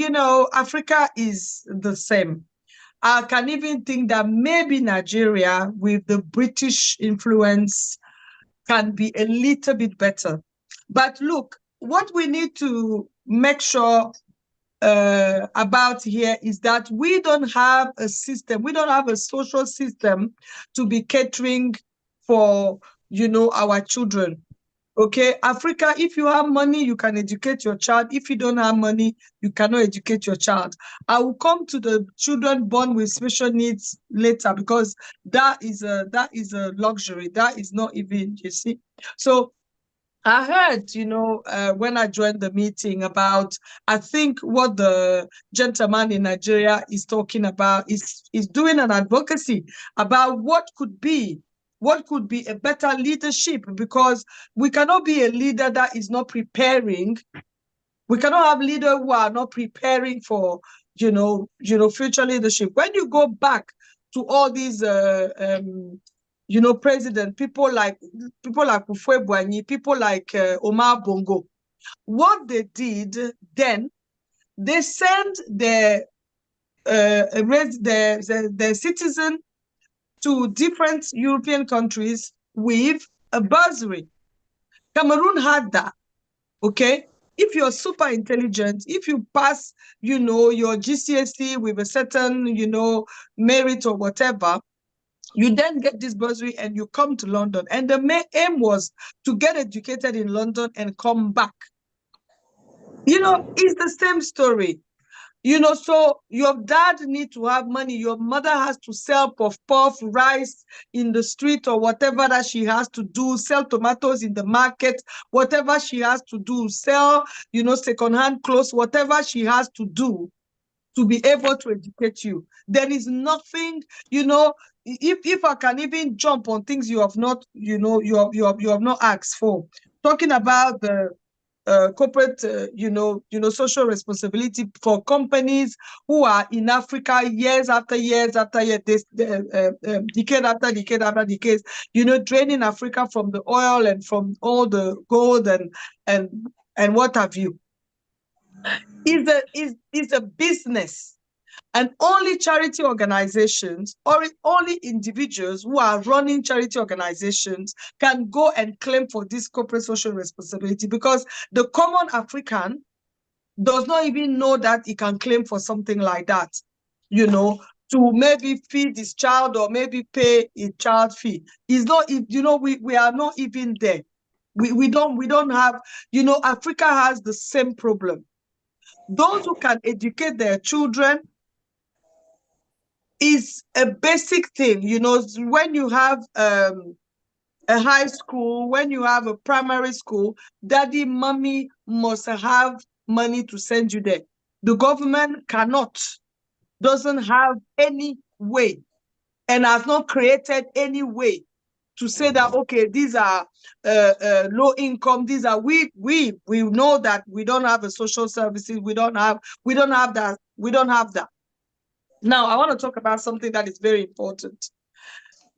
Speaker 3: Africa is the same. I can even think that maybe Nigeria, with the British influence, can be a little bit better. But look, what we need to make sure about here is that we don't have a system, we don't have a social system to be catering for, our children. Okay, Africa, if you have money, you can educate your child. If you don't have money, you cannot educate your child. I will come to the children born with special needs later, because that is a luxury. That is not even, you see. So I heard, when I joined the meeting about, I think what the gentleman in Nigeria is talking about is doing an advocacy about what could be a better leadership, because we cannot be a leader that is not preparing. We cannot have leaders who are not preparing for, future leadership. When you go back to all these president, people like Houphouët Boigny, people like Omar Bongo, what they did then, they sent their citizen to different European countries with a bursary. Cameroon had that, okay? If you're super intelligent, if you pass, your GCSE with a certain, merit or whatever, you then get this bursary and you come to London. And the main aim was to get educated in London and come back. It's the same story. So your dad needs to have money. Your mother has to sell puff, rice in the street or whatever that she has to do, sell tomatoes in the market, whatever she has to do, sell, secondhand clothes, whatever she has to do to be able to educate you. There is nothing, if I can even jump on things you have not, you have not asked for. Talking about the corporate, social responsibility for companies who are in Africa years after years after years, decade after decade after decade, draining Africa from the oil and from all the gold and what have you. Is a business. And only charity organizations or only individuals who are running charity organizations can go and claim for this corporate social responsibility, because the common African does not even know that he can claim for something like that, to maybe feed his child or maybe pay a child fee. It's not, we are not even there. We don't have, Africa has the same problem. Those who can educate their children is a basic thing. When you have a high school, when you have a primary school, daddy, mommy must have money to send you there. The government doesn't have any way, and has not created any way to say that, okay, these are low income, these are, we know that we don't have a social services, we don't have that. Now, I want to talk about something that is very important,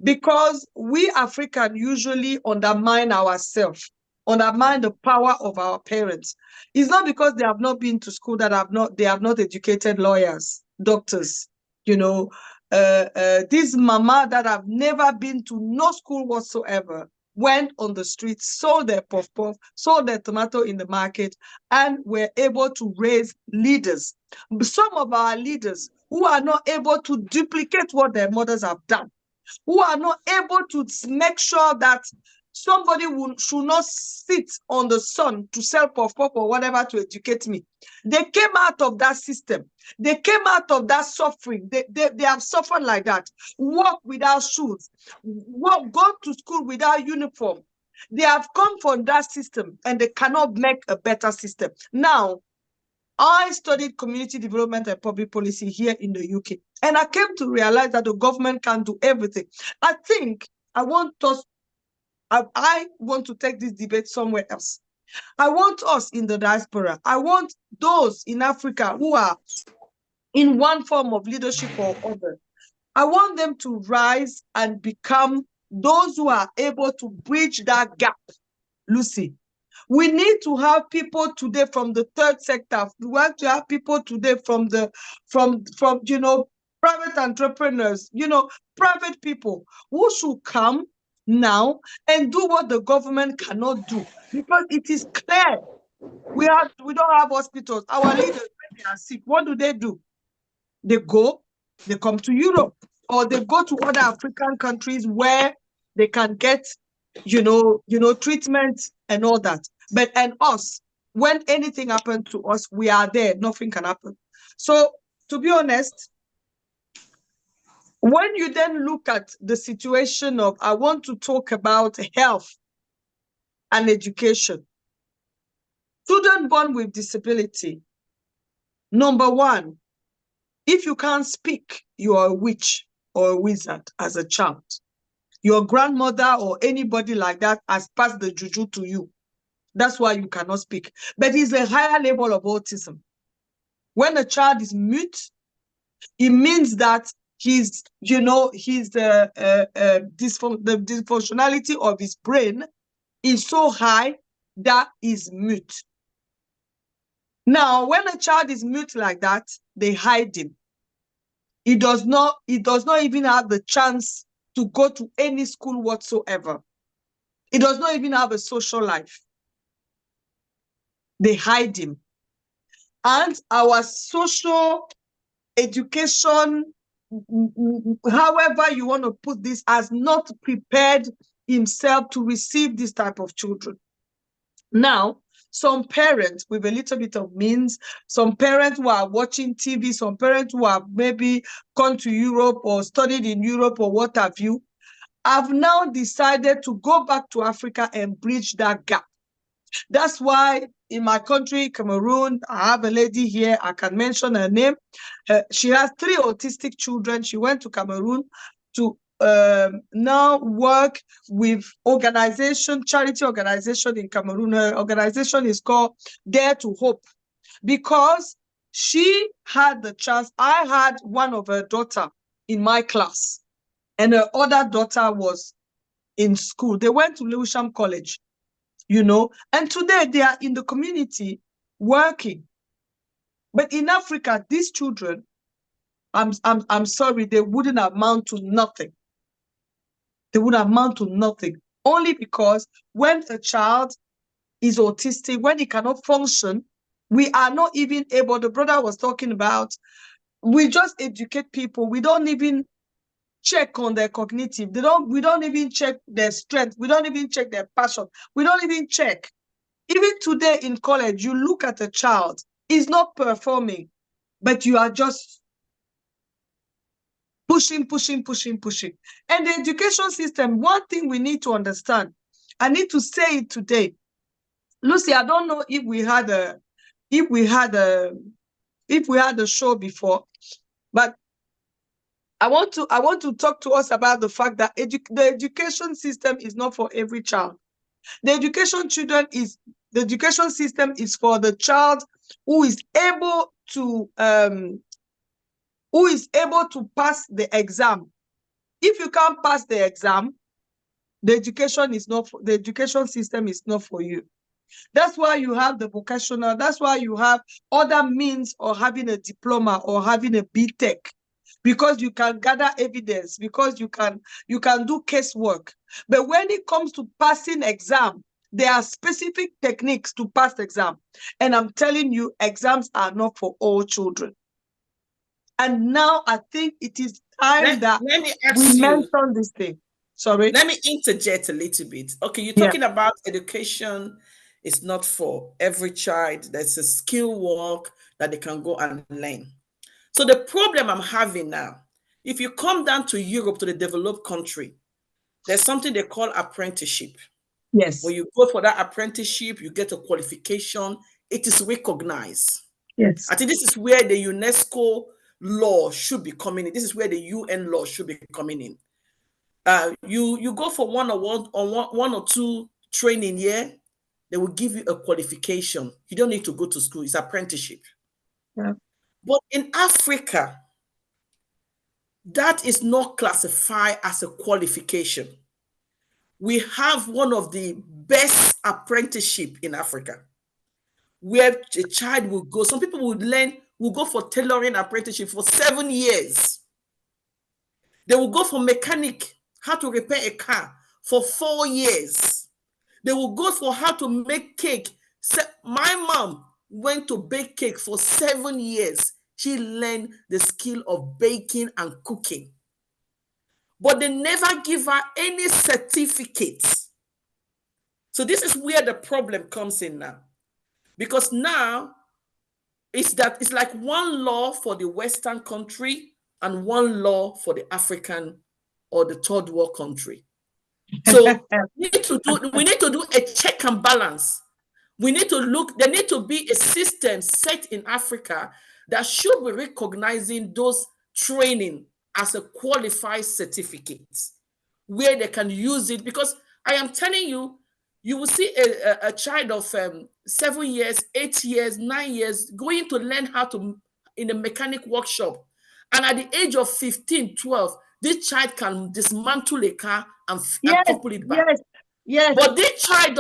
Speaker 3: because we Africans usually undermine ourselves, undermine the power of our parents. It's not because they have not been to school that they have not educated lawyers, doctors, these mama that have never been to no school whatsoever went on the streets, sold their puff, sold their tomato in the market, and were able to raise leaders. Some of our leaders who are not able to duplicate what their mothers have done, who are not able to make sure that somebody should not sit on the sun to sell puff or whatever to educate me. They came out of that system. They came out of that suffering. They have suffered like that. Walk without shoes. Go to school without uniform. They have come from that system, and they cannot make a better system. Now, I studied community development and public policy here in the UK, and I came to realize that the government can't do everything. I think I want to take this debate somewhere else. I want us in the diaspora, I want those in Africa who are in one form of leadership or other, I want them to rise and become those who are able to bridge that gap, Lucy. We need to have people today from the third sector. We want to have people today from private entrepreneurs, private people who should come now and do what the government cannot do. Because it is clear we don't have hospitals. Our leaders, when they are sick, what do? They come to Europe, or they go to other African countries where they can get, treatment and all that. And us, when anything happens to us, we are there, nothing can happen. So, to be honest, when you then look at the situation of, I want to talk about health and education. Children born with disability, number one, if you can't speak, you are a witch or a wizard as a child. Your grandmother or anybody like that has passed the juju to you. That's why you cannot speak. But it's a higher level of autism. When a child is mute, it means that the dysfunctionality of his brain is so high that is mute. Now, when a child is mute like that, they hide him. He does not even have the chance to go to any school whatsoever. He does not even have a social life. They hide him. And our social education, however you want to put this, has not prepared himself to receive this type of children. Now, some parents with a little bit of means, some parents who are watching TV, some parents who have maybe gone to Europe or studied in Europe or what have you, have now decided to go back to Africa and bridge that gap. That's why in my country, Cameroon, I have a lady here, I can mention her name. She has 3 autistic children. She went to Cameroon to now work with charity organization in Cameroon. Her organization is called Dare to Hope, because she had the chance. I had one of her daughter in my class, and her other daughter was in school. They went to Lewisham College, you know, and today they are in the community working. But in Africa, these children, I'm sorry, they wouldn't amount to nothing. They would amount to nothing, only because when a child is autistic, when he cannot function, we are not even able, the brother was talking about, we just educate people. We don't even check on their cognitive. We don't even check their strength. We don't even check their passion. We don't even check. Even today in college, you look at a child, he's not performing, but you are just pushing. And the education system, one thing we need to understand, I need to say it today. Lucy, I don't know if we had a show before, but I want to talk to us about the fact that the education system is not for every child. The education system is for the child who is able to pass the exam. If you can't pass the exam, the education system is not for you. That's why you have the vocational. That's why you have other means of having a diploma or having a Bfeg, because you can gather evidence, because you can do casework. But when it comes to passing exam, there are specific techniques to pass exam. And I'm telling you, exams are not for all children. And now I think it is time that we mention this thing. Sorry.
Speaker 1: Let me interject a little bit. Okay, you're talking about education is not for every child. There's a skill work that they can go and learn. So the problem I'm having now, if you come down to Europe, to the developed country, there's something they call apprenticeship.
Speaker 3: Yes.
Speaker 1: When you go for that apprenticeship, you get a qualification. It is recognized.
Speaker 3: Yes.
Speaker 1: I think this is where the UNESCO law should be coming in. This is where the UN law should be coming in. You go for one or two training year, they will give you a qualification. You don't need to go to school. It's apprenticeship.
Speaker 3: Yeah.
Speaker 1: But in Africa, that is not classified as a qualification. We have one of the best apprenticeship in Africa, where a child will go. Some people will go for tailoring apprenticeship for 7 years. They will go for mechanic, how to repair a car, for 4 years. They will go for how to make cake. My mom went to bake cake for 7 years. She learned the skill of baking and cooking. But they never give her any certificates. So this is where the problem comes in now. Because now it's like one law for the Western country and one law for the African or the third world country. So we need to do a check and balance. We need to look, there need to be a system set in Africa that should be recognizing those training as a qualified certificate where they can use it. Because I am telling you, you will see a child of 7 years, 8 years, 9 years going to learn how to in a mechanic workshop. And at the age of 15, 12, this child can dismantle a car and couple it back.
Speaker 3: Yes.
Speaker 1: But this child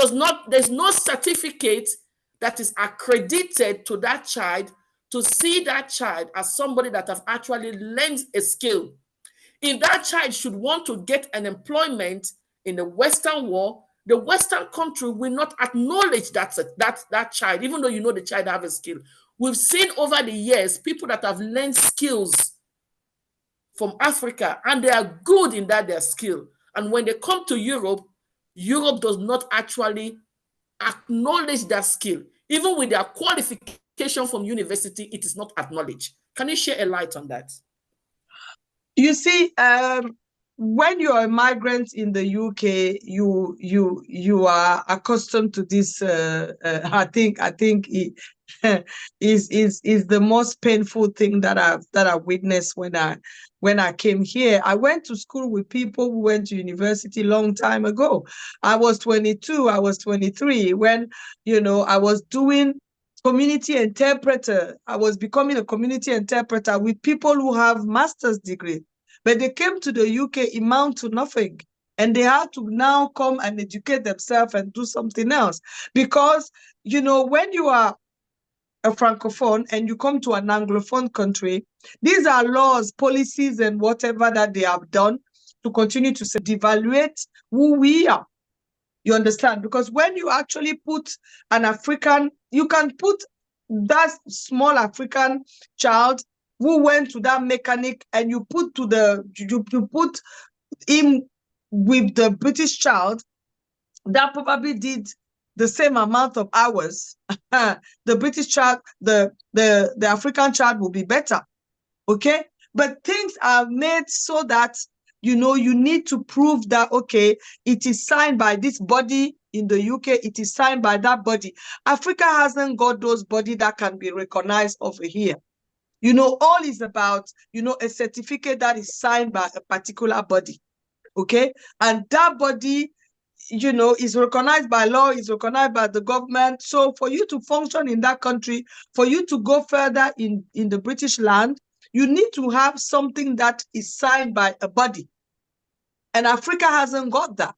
Speaker 1: there's no certificate that is accredited to that child to see that child as somebody that have actually learned a skill. If that child should want to get an employment in the Western world, the Western country will not acknowledge that child, even though you know the child have a skill. We've seen over the years people that have learned skills from Africa, and they are good in their skill. And when they come to Europe, Europe does not actually acknowledge that skill. Even with their qualification from university, it is not acknowledged. Can you share a light on that?
Speaker 3: You see, when you're a migrant in the UK, you are accustomed to this. I think it is the most painful thing that I've witnessed when I came here. I went to school with people who went to university long time ago. I was 22. I was 23 when I was doing community interpreter. I was becoming a community interpreter with people who have master's degree, but they came to the UK, amount to nothing. And they had to now come and educate themselves and do something else. Because, when you are a Francophone and you come to an Anglophone country, these are laws, policies, and whatever that they have done to continue to devaluate who we are. You understand? Because when you actually put an African, you can put that small African child who went to that mechanic and you put him with the British child that probably did the same amount of hours. The British child, the African child will be better. Okay? But things are made so that you need to prove that, okay, it is signed by this body in the UK, it is signed by that body. Africa hasn't got those bodies that can be recognized over here. All is about, a certificate that is signed by a particular body. Okay? And that body, is recognized by law, is recognized by the government. So for you to function in that country, for you to go further in the British land, you need to have something that is signed by a body. And Africa hasn't got that.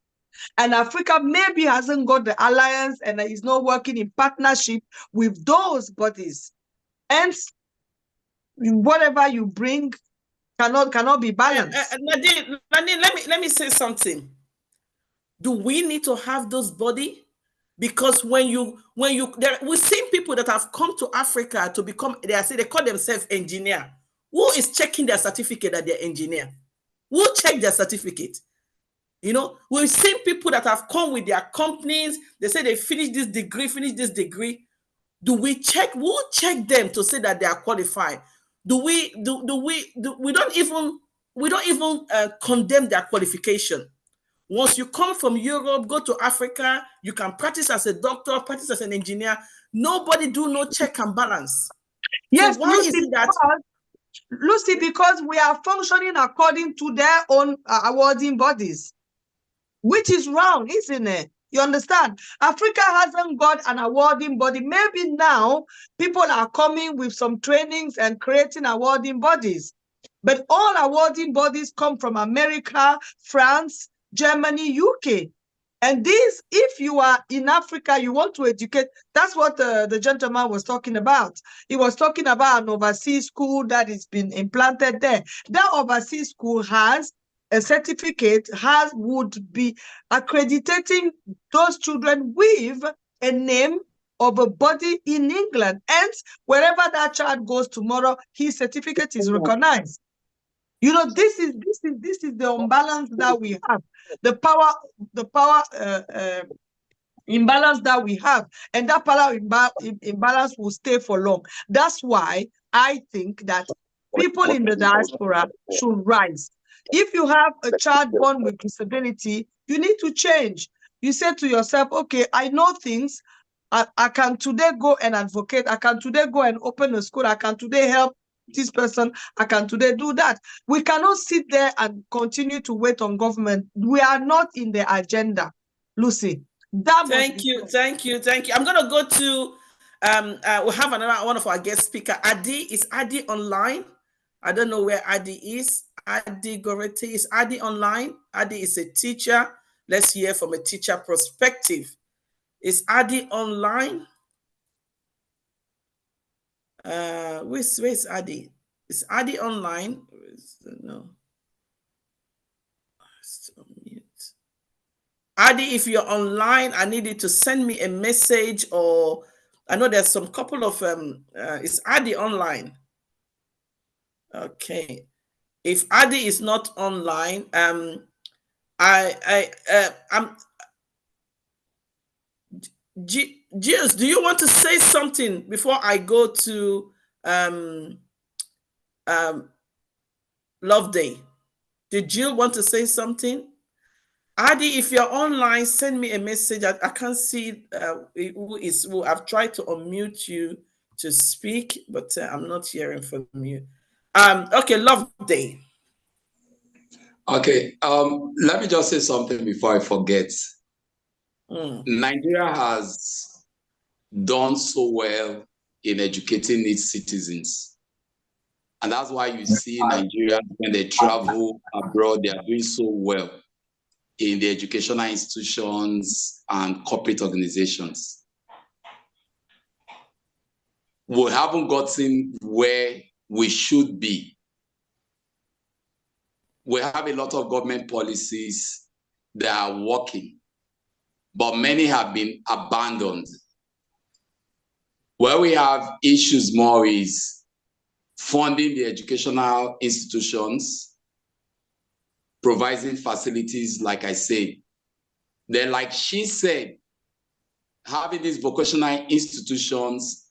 Speaker 3: And Africa maybe hasn't got the alliance and is not working in partnership with those bodies. Hence, whatever you bring cannot be balanced.
Speaker 1: Nadine, let me say something. Do we need to have those body? Because when we've seen people that have come to Africa to become, they call themselves engineer. Who is checking their certificate that they're engineer? Who check their certificate? We've seen people that have come with their companies. They say they finished this degree. Do we check? Who check them to say that they are qualified? We don't even condemn their qualification. Once you come from Europe, go to Africa, you can practice as a doctor, practice as an engineer. Nobody do no check and balance.
Speaker 3: Yes,
Speaker 1: so why Lucy, is it that?
Speaker 3: Lucy, because we are functioning according to their own awarding bodies, which is wrong, isn't it? You understand? Africa hasn't got an awarding body. Maybe now people are coming with some trainings and creating awarding bodies. But all awarding bodies come from America, France, Germany, UK. And this, if you are in Africa, you want to educate, that's what the gentleman was talking about. He was talking about an overseas school that has been implanted there. That overseas school has a certificate, would be accrediting those children with a name of a body in England. Hence, wherever that child goes tomorrow, his certificate is recognized. This is the imbalance that we have, the power imbalance that we have, and that power imbalance will stay for long. That's why I think that people in the diaspora should rise. If you have a child born with disability, you need to change. You say to yourself, okay, I know things. I can today go and advocate. I can today go and open a school. I can today help this person. I can today do that. We cannot sit there and continue to wait on government. We are not in the agenda, Lucy.
Speaker 1: Thank you. I'm going to go to, we have another one of our guest speaker, Adi. Is Adi online? I don't know where Adi is. Adi Gorete, is Adi online? Adi is a teacher. Let's hear from a teacher perspective. Is Adi online? Where's Adi? Is Adi online? No. Adi, if you're online, I need you to send me a message, or I know there's some couple of is Adi online? Okay. If Adi is not online, I'm Giles, do you want to say something before I go to um um Love Day? Did Jill want to say something? Adi, if you're online, send me a message. I can't see who. I've tried to unmute you to speak, but I'm not hearing from you. Okay, Love Day.
Speaker 2: Okay, let me just say something before I forget. Nigeria has done so well in educating its citizens. And that's why you see Nigerians, when they travel abroad, they are doing so well in the educational institutions and corporate organizations. We haven't gotten where we should be. We have a lot of government policies that are working, but many have been abandoned. Where we have issues more is funding the educational institutions, providing facilities, like I say. Then, like she said, having these vocational institutions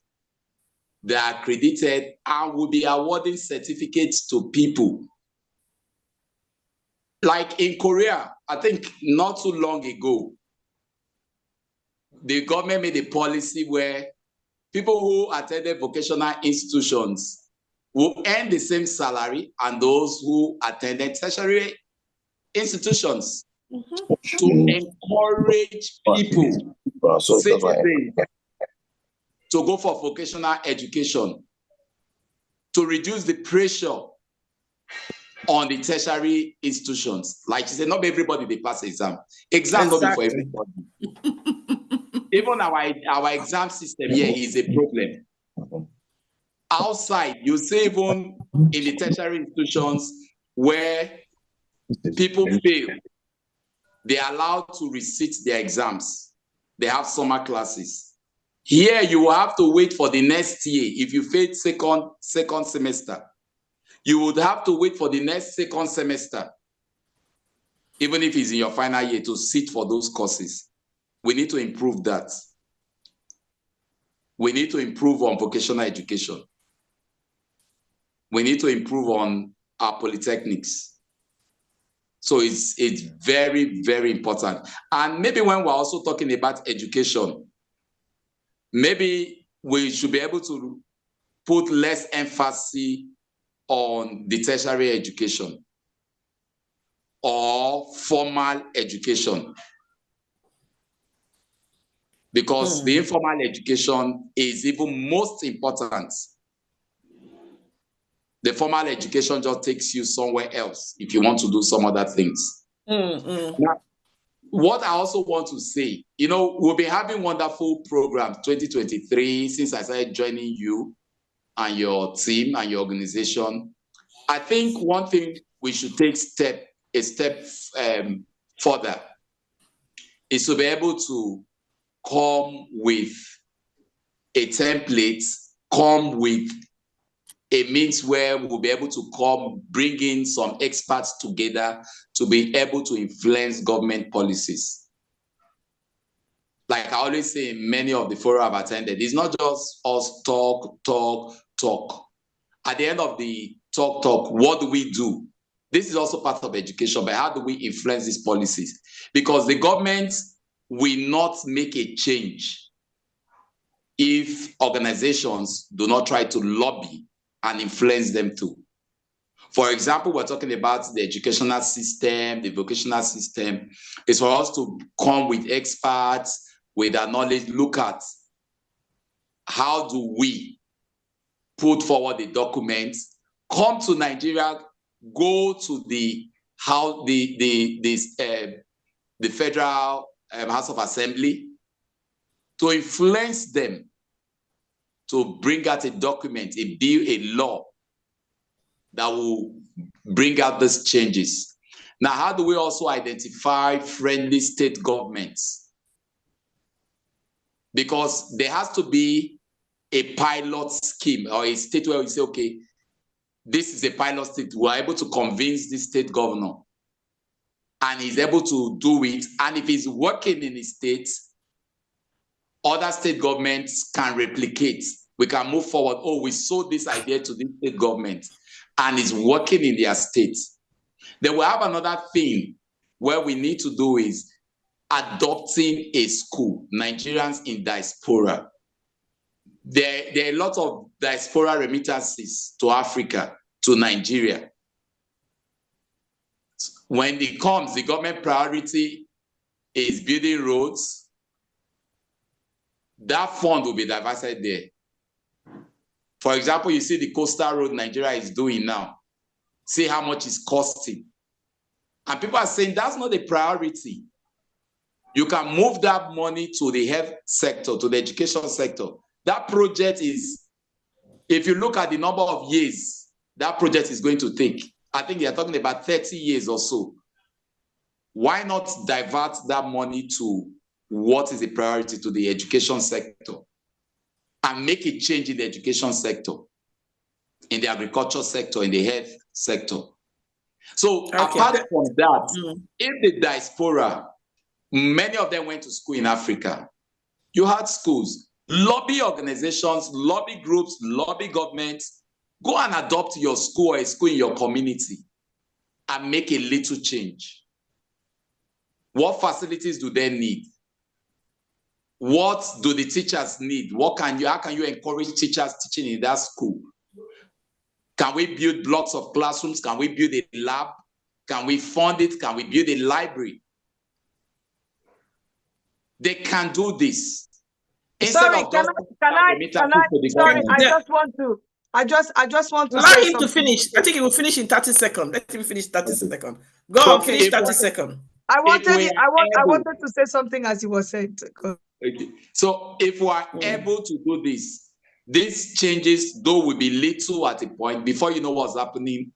Speaker 2: that are accredited and will be awarding certificates to people. Like in Korea, I think not too long ago, the government made a policy where people who attended vocational institutions will earn the same salary and those who attended tertiary institutions to encourage people, citizens, to go for vocational education, to reduce the pressure on the tertiary institutions. Like she said, not everybody they pass exam. Exam not be for everybody. Even our exam system here is a problem. Outside, you see even in the tertiary institutions where people fail, they are allowed to resit their exams. They have summer classes. Here, you will have to wait for the next year. If you failed second semester, you would have to wait for the next second semester, even if it's in your final year, to sit for those courses. We need to improve that. We need to improve on vocational education. We need to improve on our polytechnics. So it's very, very important. And maybe when we're also talking about education, maybe we should be able to put less emphasis on the tertiary education or formal education, because the informal education is even most important. The formal education just takes you somewhere else if you want to do some other things. Now, what I also want to say, we'll be having wonderful programs 2023 since I started joining you and your team and your organization. I think one thing we should take a step further is to be able to come with a template, come with a means where we'll be able to bring in some experts together to be able to influence government policies. Like I always say in many of the forums I've attended, it's not just us talk. At the end of the talk, what do we do? This is also part of education, but how do we influence these policies? Because the government will not make a change if organizations do not try to lobby and influence them too. For example, we're talking about the educational system, the vocational system. It's for us to come with experts, with our knowledge, look at how do we put forward the documents, come to Nigeria, go to the Federal House of Assembly to influence them to bring out a document, a bill, a law that will bring out these changes. Now, how do we also identify friendly state governments? Because there has to be a pilot scheme or a state where we say, okay, this is a pilot state. We're able to convince the state governor and he's able to do it. And if he's working in his state, other state governments can replicate. We can move forward. Oh, we sold this idea to the state government and it's working in their state. Then we have another thing where we need to do is adopting a school, Nigerians in diaspora. There are a lot of diaspora remittances to Africa, to Nigeria. When it comes, the government priority is building roads. That fund will be diverted there. For example, you see the coastal road Nigeria is doing now. See how much it's costing. And people are saying that's not a priority. You can move that money to the health sector, to the education sector. That project is, if you look at the number of years that project is going to take, I think they are talking about 30 years or so. Why not divert that money to what is a priority, to the education sector, and make a change in the education sector, in the agriculture sector, in the health sector? So apart from that, in the diaspora, many of them went to school in Africa. You had schools, lobby organizations, lobby groups, lobby governments. Go and adopt your school or a school in your community and make a little change. What facilities do they need? What do the teachers need? How can you encourage teachers teaching in that school? Can we build blocks of classrooms? Can we build a lab? Can we fund it? Can we build a library? They can do this.
Speaker 3: Sorry, I just want to
Speaker 1: allow
Speaker 3: say
Speaker 1: him
Speaker 3: something.
Speaker 1: to finish. I think he will finish in 30 seconds. Let him finish 30 seconds. Go on, finish 30 seconds.
Speaker 3: I wanted to say something as he was saying.
Speaker 2: Okay. So if we are able to do this, these changes, though, will be little at a point. Before you know what's happening,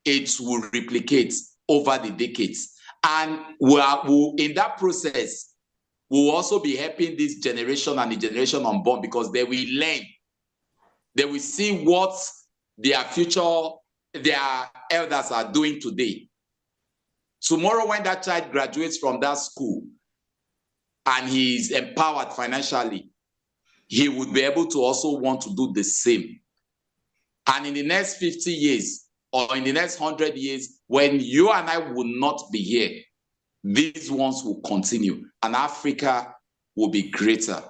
Speaker 2: it will replicate over the decades. And in that process, we'll also be helping this generation and the generation unborn, because they will learn. They will see what their elders are doing today. Tomorrow, when that child graduates from that school and he is empowered financially, he would be able to also want to do the same. And in the next 50 years or in the next 100 years, when you and I will not be here, these ones will continue and Africa will be greater.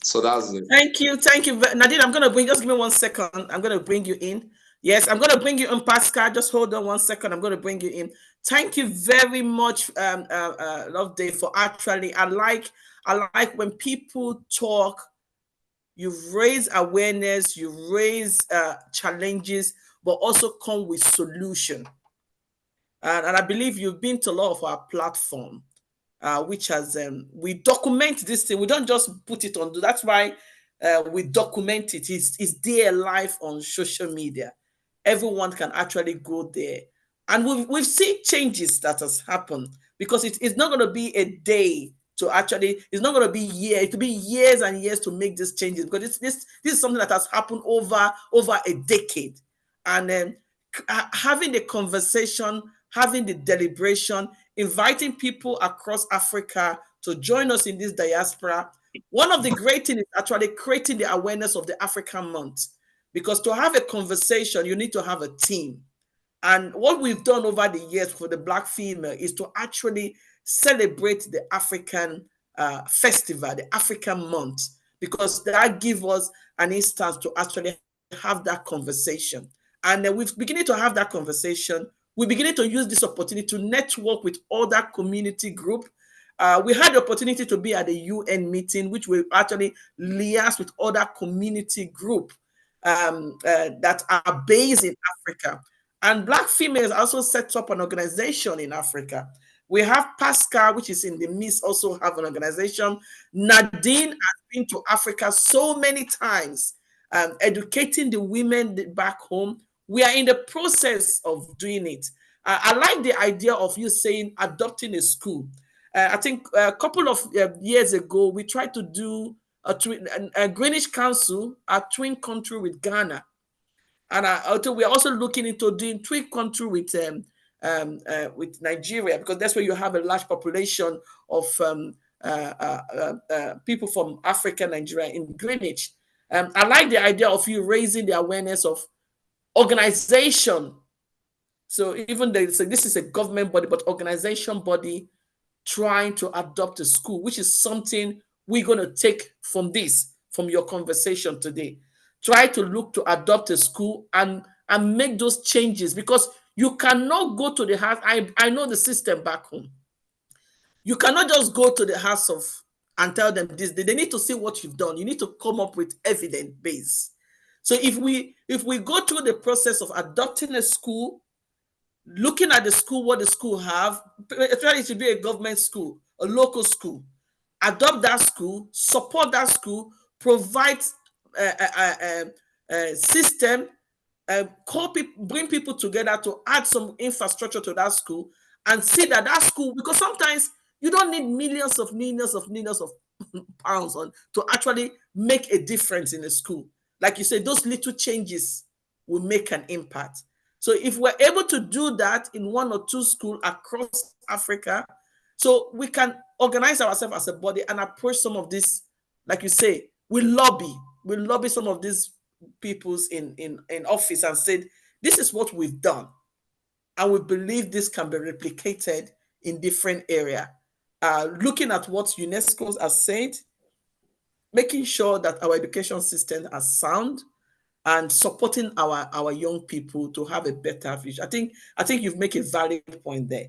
Speaker 2: So that's it.
Speaker 1: Thank you. Nadine, I'm going to just give me 1 second. I'm going to bring you in. Yes, I'm going to bring you in, Pascal. Just hold on 1 second. I'm going to bring you in. Thank you very much, Love Day, for actually, I like when people talk, you raise awareness, you raise challenges, but also come with solution. And I believe you've been to a lot of our platform, which has, we document this thing. We don't just put it on. That's why we document it. It's there live on social media. Everyone can actually go there. And we've seen changes that has happened, because it's not going to be a day to actually, it's not going to be years, it will be years and years to make these changes, because this is something that has happened over a decade. And then having the conversation, having the deliberation, inviting people across Africa to join us in this diaspora. One of the great things is actually creating the awareness of the African month, because to have a conversation, you need to have a team. And what we've done over the years for the Black female is to actually celebrate the African festival, the African month, because that gives us an instance to actually have that conversation. And we're beginning to have that conversation. We're beginning to use this opportunity to network with other community groups. We had the opportunity to be at the UN meeting, which we actually liaise with other community groups that are based in Africa. And Black females also set up an organization in Africa. We have Pascal, which is in the midst, also have an organization. Nadine has been to Africa so many times, educating the women back home. We are in the process of doing it. I like the idea of you saying adopting a school. I think a couple of years ago, we tried to do a Greenwich Council, a twin country with Ghana. And we're also looking into doing twin country with Nigeria, because that's where you have a large population of people from Africa, Nigeria in Greenwich. I like the idea of you raising the awareness of organization. So even though this is a government body, but organization body trying to adopt a school, which is something we're going to take from your conversation today. Try to look to adopt a school and make those changes, because you cannot go to the house. I know the system back home. You cannot just go to the house and tell them this. They need to see what you've done. You need to come up with evidence base. So if we go through the process of adopting a school, looking at the school, what the school have, it should be a government school, a local school. Adopt that school, support that school, provide a system, bring people together to add some infrastructure to that school, and see that school, because sometimes you don't need millions of pounds to actually make a difference in a school. Like you said, those little changes will make an impact. So if we're able to do that in one or two schools across Africa, so we can organize ourselves as a body and approach some of this, like you say, we lobby some of these peoples in office and said, this is what we've done. And we believe this can be replicated in different areas. Looking at what UNESCO has said, making sure that our education system are sound, and supporting our young people to have a better future. I think you've made a valid point there.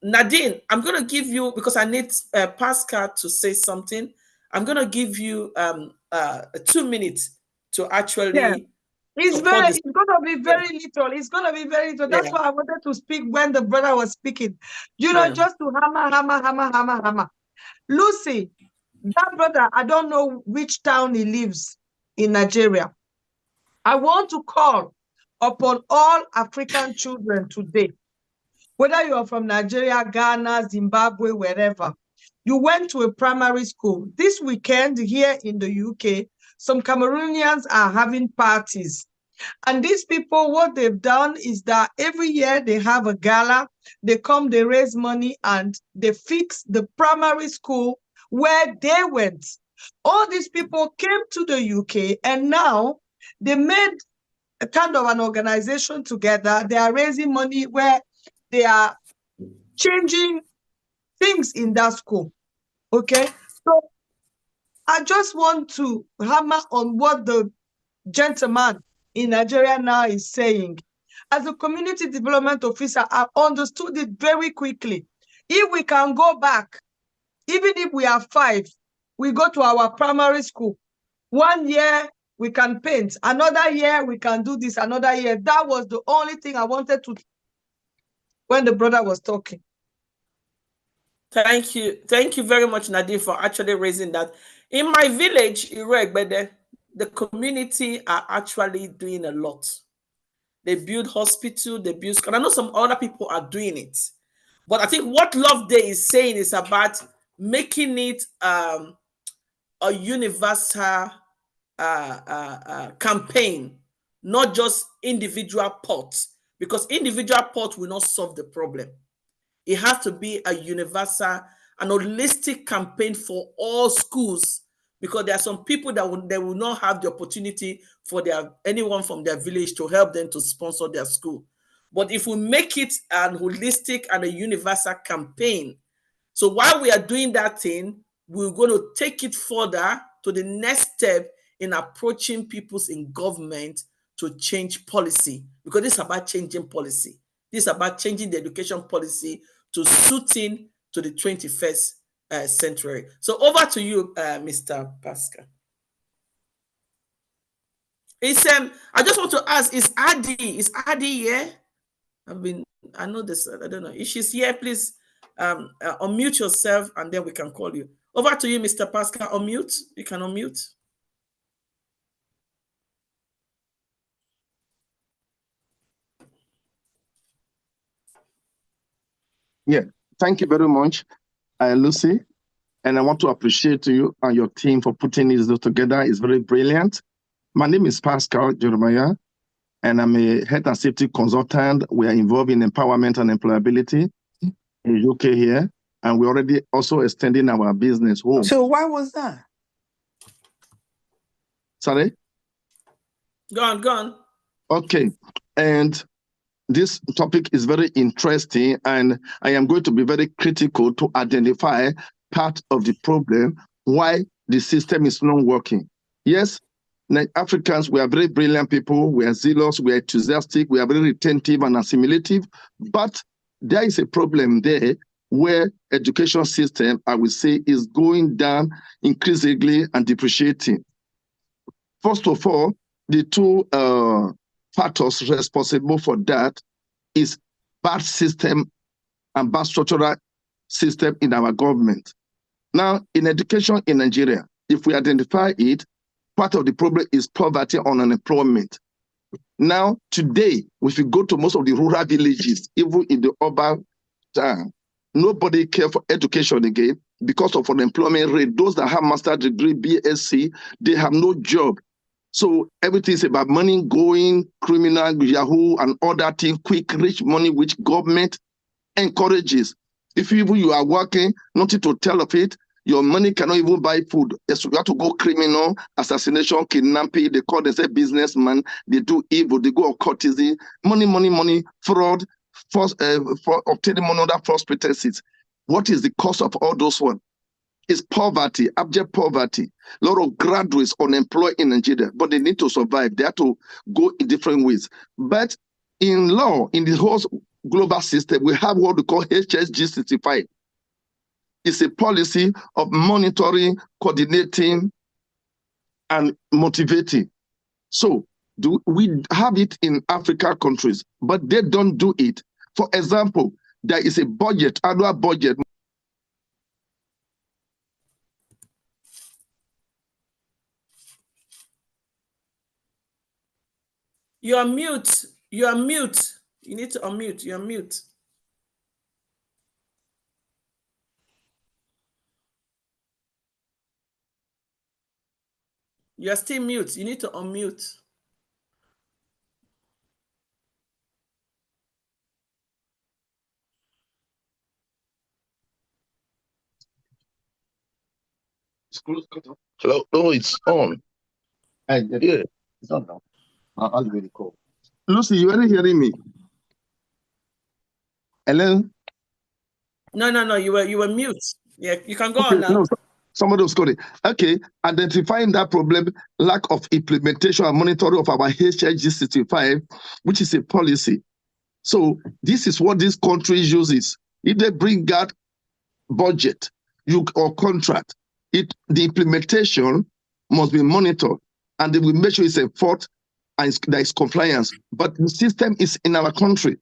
Speaker 1: Nadine, I'm going to give you, because I need Pascal to say something. I'm going to give you 2 minutes to actually support this.
Speaker 3: It's going to be very little. It's going to be very little. That's why I wanted to speak when the brother was speaking. Just to hammer. Lucy, that brother, I don't know which town he lives in Nigeria. I want to call upon all African children today, whether you are from Nigeria, Ghana, Zimbabwe, wherever. You went to a primary school. This weekend here in the UK, some Cameroonians are having parties. And these people, what they've done is that every year they have a gala, they come, they raise money, and they fix the primary school where they went. All these people came to the UK, and now they made a kind of an organization together. They are raising money where they are changing things in that school. Okay? So I just want to hammer on what the gentleman in Nigeria now is saying. As a community development officer, I understood it very quickly. If we can go back, even if we are 5, we go to our primary school. 1 year, we can paint. Another year, we can do this. Another year. That was the only thing I wanted to when the brother was talking.
Speaker 1: Thank you. Thank you very much, Nadine, for actually raising that. In my village, the community are actually doing a lot. They build hospital, they build school. I know some other people are doing it. But I think what Love Day is saying is about making it a universal campaign, not just individual pots, because individual pots will not solve the problem. It has to be a universal and holistic campaign for all schools, because there are some people that will not have the opportunity for anyone from their village to help them to sponsor their school. But if we make it a holistic and a universal campaign, so while we are doing that thing, we're going to take it further to the next step in approaching peoples in government to change policy, because this is about changing policy. This is about changing the education policy to suit in to the 21st century. So over to you, Mr. Pascal. I just want to ask, is Adi here? I know this, I don't know. If she's here, please unmute yourself and then we can call you. Over to you, Mr. Pascal. Unmute. You can unmute.
Speaker 4: Yeah, thank you very much, Lucy. And I want to appreciate you and your team for putting this together. It's very brilliant. My name is Pascal Jeremiah, and I'm a health and safety consultant. We are involved in empowerment and employability in UK here, and we're already also extending our business home.
Speaker 5: So why was that?
Speaker 4: Sorry?
Speaker 1: Go on.
Speaker 4: Okay, and this topic is very interesting, and I am going to be very critical to identify part of the problem, why the system is not working. Yes, Africans, we are very brilliant people, we are zealous, we are enthusiastic, we are very retentive and assimilative, but there is a problem there where education system, I would say, is going down increasingly and depreciating. First of all, the two factors responsible for that is bad system and bad structural system in our government. Now, in education in Nigeria, if we identify it, part of the problem is poverty and unemployment. Now, today, if you go to most of the rural villages, even in the urban town, nobody cares for education again because of unemployment rate. Those that have master's degree, BSc, they have no job. So everything is about money going, criminal, Yahoo, and other things, quick, rich money, which government encourages. If you are working, nothing to tell of it, your money cannot even buy food. You have to go criminal, assassination, kidnapping. They call themselves businessmen. They do evil. They go occultism, money, fraud, for obtaining money under false pretenses. What is the cause of all those ones? It's poverty, abject poverty. A lot of graduates unemployed in Nigeria, but they need to survive. They have to go in different ways. But in law, in the whole global system, we have what we call HSG 65. It's a policy of monitoring, coordinating, and motivating. So we have it in African countries, but they don't do it. For example, there is a budget, annual budget.
Speaker 1: You're mute. You're mute. You need to unmute. You're mute. You're still mute. You need to unmute.
Speaker 4: Hello? No, it's on. Yeah, it's on now. I'll really call. Lucy, you are hearing me? Hello?
Speaker 1: No. You were mute. Yeah, you can go
Speaker 4: Okay,
Speaker 1: on now.
Speaker 4: no, somebody was calling. Okay, identifying that problem, lack of implementation and monitoring of our HSG 65, which is a policy. So this is what this country uses. If they bring out budget or contract, the implementation must be monitored, and they will make sure it's enforced and there is compliance. But the system is in our country.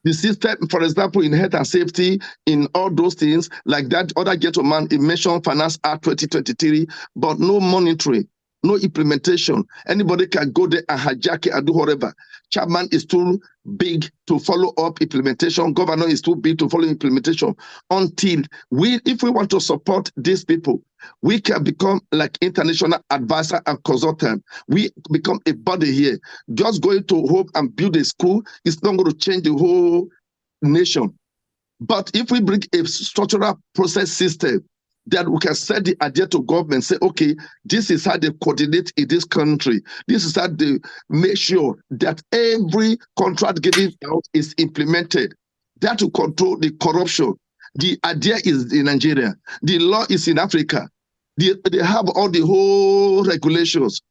Speaker 4: The system, for example, in health and safety, in all those things, like that other gentleman, he mentioned Finance Act 2023, but no monitoring, no implementation. Anybody can go there and hijack it and do whatever. Chairman is too big to follow up implementation. Governor is too big to follow implementation. Until if we want to support these people, we can become like international advisor and consultant. We become a body here. Just going to hope and build a school is not going to change the whole nation. But if we bring a structural process system that we can set the idea to government, say, okay, this is how they coordinate in this country. This is how they make sure that every contract given out is implemented. That will control the corruption. The idea is in Nigeria. The law is in Africa. They have all the whole regulations.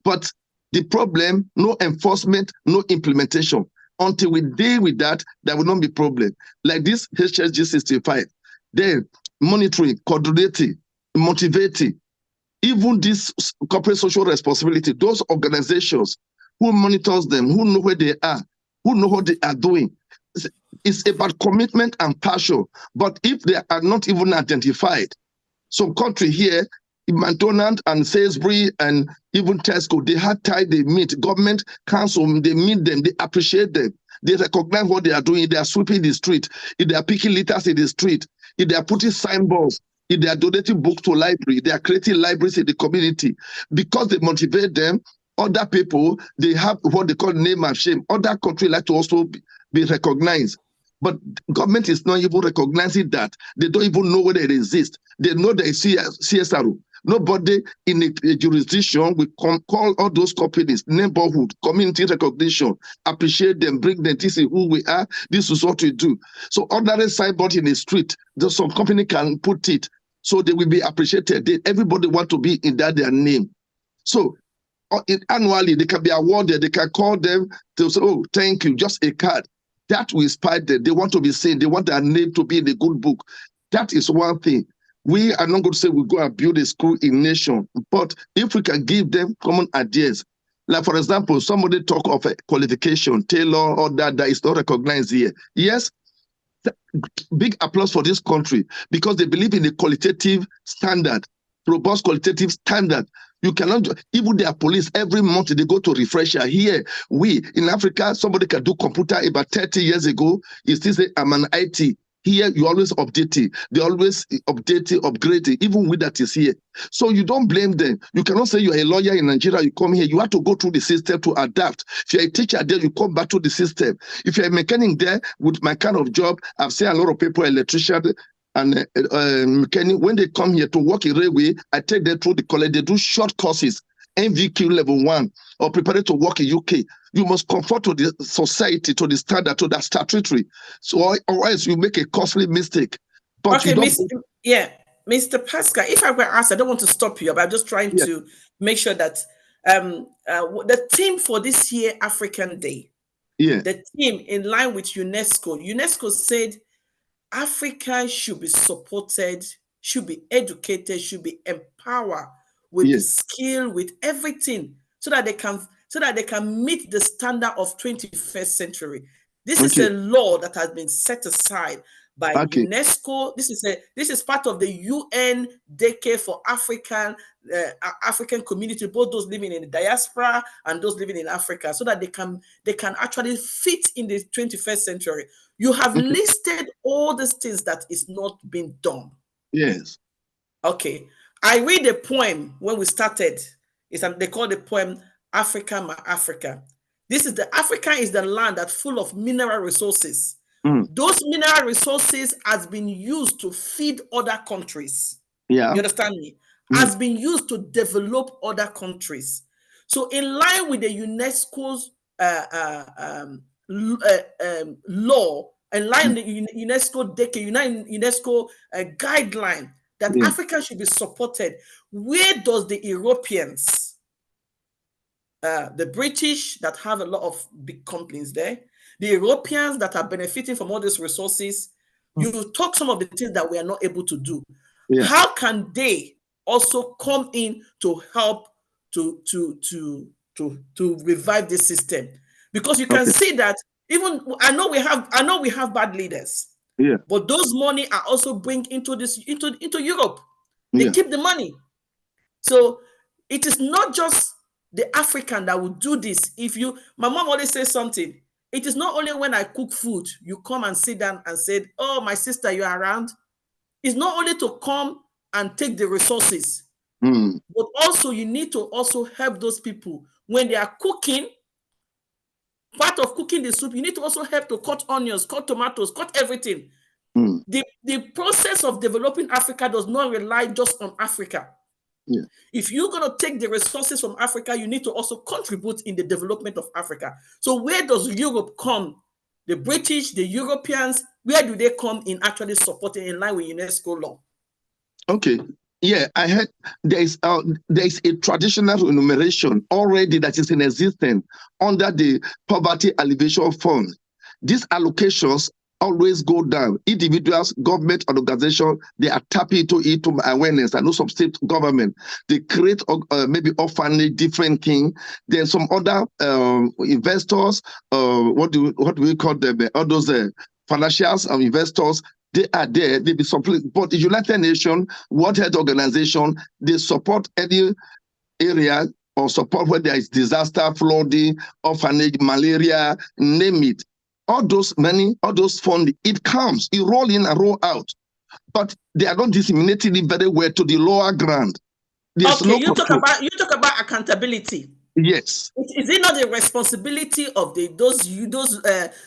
Speaker 4: But the problem, no enforcement, no implementation. Until we deal with that, there will not be problem. Like this HSG 65. Then monitoring, coordinating, motivating, even this corporate social responsibility, those organizations who monitors them, who know where they are, who know what they are doing. It's about commitment and passion. But if they are not even identified, some country here, McDonald's and Sainsbury and even Tesco, they had time they meet. Government council, they meet them, they appreciate them. They recognize what they are doing. If they are sweeping the street, if they are picking litters in the street, if they are putting signboards, if they are donating books to library, they are creating libraries in the community. Because they motivate them, other people, they have what they call name and shame. Other countries like to also be recognized. But government is not even recognizing that. They don't even know whether it exists. They know there is CSRO. Nobody in a jurisdiction will call all those companies, neighborhood, community recognition, appreciate them, bring them, this is who we are, this is what we do. So ordinary signboard in the street, some company can put it, so they will be appreciated. Everybody want to be in their name. So annually, they can be awarded, they can call them, they'll say, oh, thank you, just a card. That will inspire them. They want to be seen. They want their name to be in the good book. That is one thing. We are not going to say we go and build a school in nation, but if we can give them common ideas, like for example, somebody talk of a qualification, tailor, or that is not recognized here. Yes, big applause for this country because they believe in a qualitative standard, robust qualitative standard. You cannot, even their police, every month they go to refresher. Here, we, in Africa, somebody can do computer about 30 years ago. You still say, I'm an IT. Here, you always update it. They always update it, upgrade it, even with that is here. So you don't blame them. You cannot say you're a lawyer in Nigeria, you come here. You have to go through the system to adapt. If you're a teacher there, you come back to the system. If you're a mechanic there, with my kind of job, I've seen a lot of people, electricians, and mechanic, when they come here to work in railway, I take them through the college. They do short courses, NVQ level 1, or prepare to work in UK. You must conform to the society, to the standard, to that statutory. So, or else you make a costly mistake. But
Speaker 1: okay,
Speaker 4: you don't.
Speaker 1: Mr. Pascal, if I were asked, I don't want to stop you, but I'm just trying to make sure that the theme for this year, African Day, the theme in line with UNESCO said Africa should be supported, should be educated, should be empowered with the skill, with everything, so that they can meet the standard of 21st century. This is a law that has been set aside by UNESCO. This is part of the UN decade for African community, both those living in the diaspora and those living in Africa, so that they can actually fit in the 21st century. You have listed all these things that is not being done.
Speaker 4: Yes.
Speaker 1: Okay. I read a poem when we started. They call the poem Africa, My Africa. Africa is the land that's full of mineral resources. Those mineral resources has been used to feed other countries. You understand me? Has been used to develop other countries. So in line with the UNESCO's law, in line with the UNESCO decade, UNESCO guideline that Africa should be supported, where does the Europeans, the British that have a lot of big companies there, the Europeans that are benefiting from all these resources, you talk some of the things that we are not able to do. How can they also come in to help to revive this system? Because you can see that even I know we have bad leaders, but those money are also bring into Europe. They keep the money. So it is not just the African that will do this. My mom always says something. It is not only when I cook food, you come and sit down and say, oh, my sister, you're around. It's not only to come and take the resources, but also you need to also help those people when they are cooking. Part of cooking the soup, you need to also help to cut onions, cut tomatoes, cut everything. The process of developing Africa does not rely just on Africa. If you're going to take the resources from Africa, you need to also contribute in the development of Africa. So where does Europe come? The British, the Europeans, where do they come in actually supporting in line with UNESCO law?
Speaker 4: Okay. Yeah, I heard there is a traditional remuneration already that is in existence under the Poverty Alleviation Fund. These allocations always go down. Individuals, government, organizations, they are tapping into it to awareness. And also state government, they create maybe orphanage, different thing. Then some other investors, what do we call them? All those financials and investors. They are there, they be supported. But the United Nations, World Health Organization, they support any area or support where there is disaster, flooding, orphanage, malaria, name it. all those money, all those funds, it comes, it roll in and roll out. But they are not disseminating it very well to the lower ground. There's
Speaker 1: Okay,
Speaker 4: no
Speaker 1: you talk
Speaker 4: control.
Speaker 1: about accountability.
Speaker 4: Yes.
Speaker 1: Is it not the responsibility of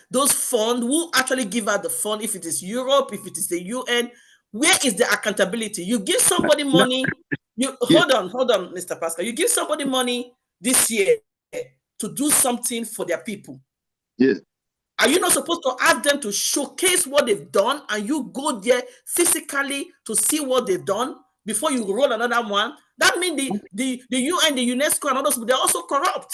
Speaker 1: those fund who actually give out the fund? If it is Europe, if it is the UN, where is the accountability? You give somebody money. You
Speaker 4: Yeah.
Speaker 1: hold on, Mr. Pascal. You give somebody money this year to do something for their people.
Speaker 4: Yeah.
Speaker 1: Are you not supposed to ask them to showcase what they've done, and you go there physically to see what they've done before you roll another one? That means the UN, the UNESCO, and others, they're also corrupt.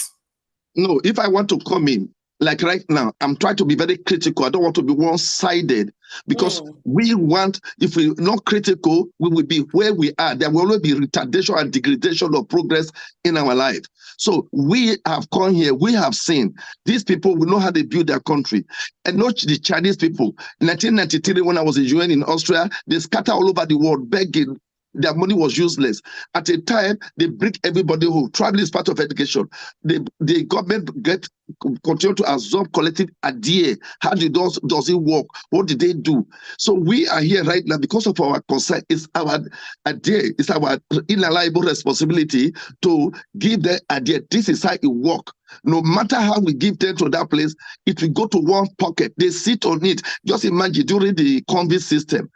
Speaker 4: No, if I want to come in, like right now, I'm trying to be very critical. I don't want to be one-sided, because we want, if we're not critical, we will be where we are. There will always be retardation and degradation of progress in our life. So we have come here, we have seen these people will know how they build their country. And not the Chinese people. In 1993, when I was in UN in Austria, they scatter all over the world begging. Their money was useless. At a time, they bring everybody home. Traveling is part of education. The government continue to absorb collective idea. How does it work? What did they do? So we are here right now because of our concern. It's our idea. It's our inalienable responsibility to give them idea. This is how it works. No matter how we give them to that place, it will go to one pocket. They sit on it. Just imagine during the COVID system.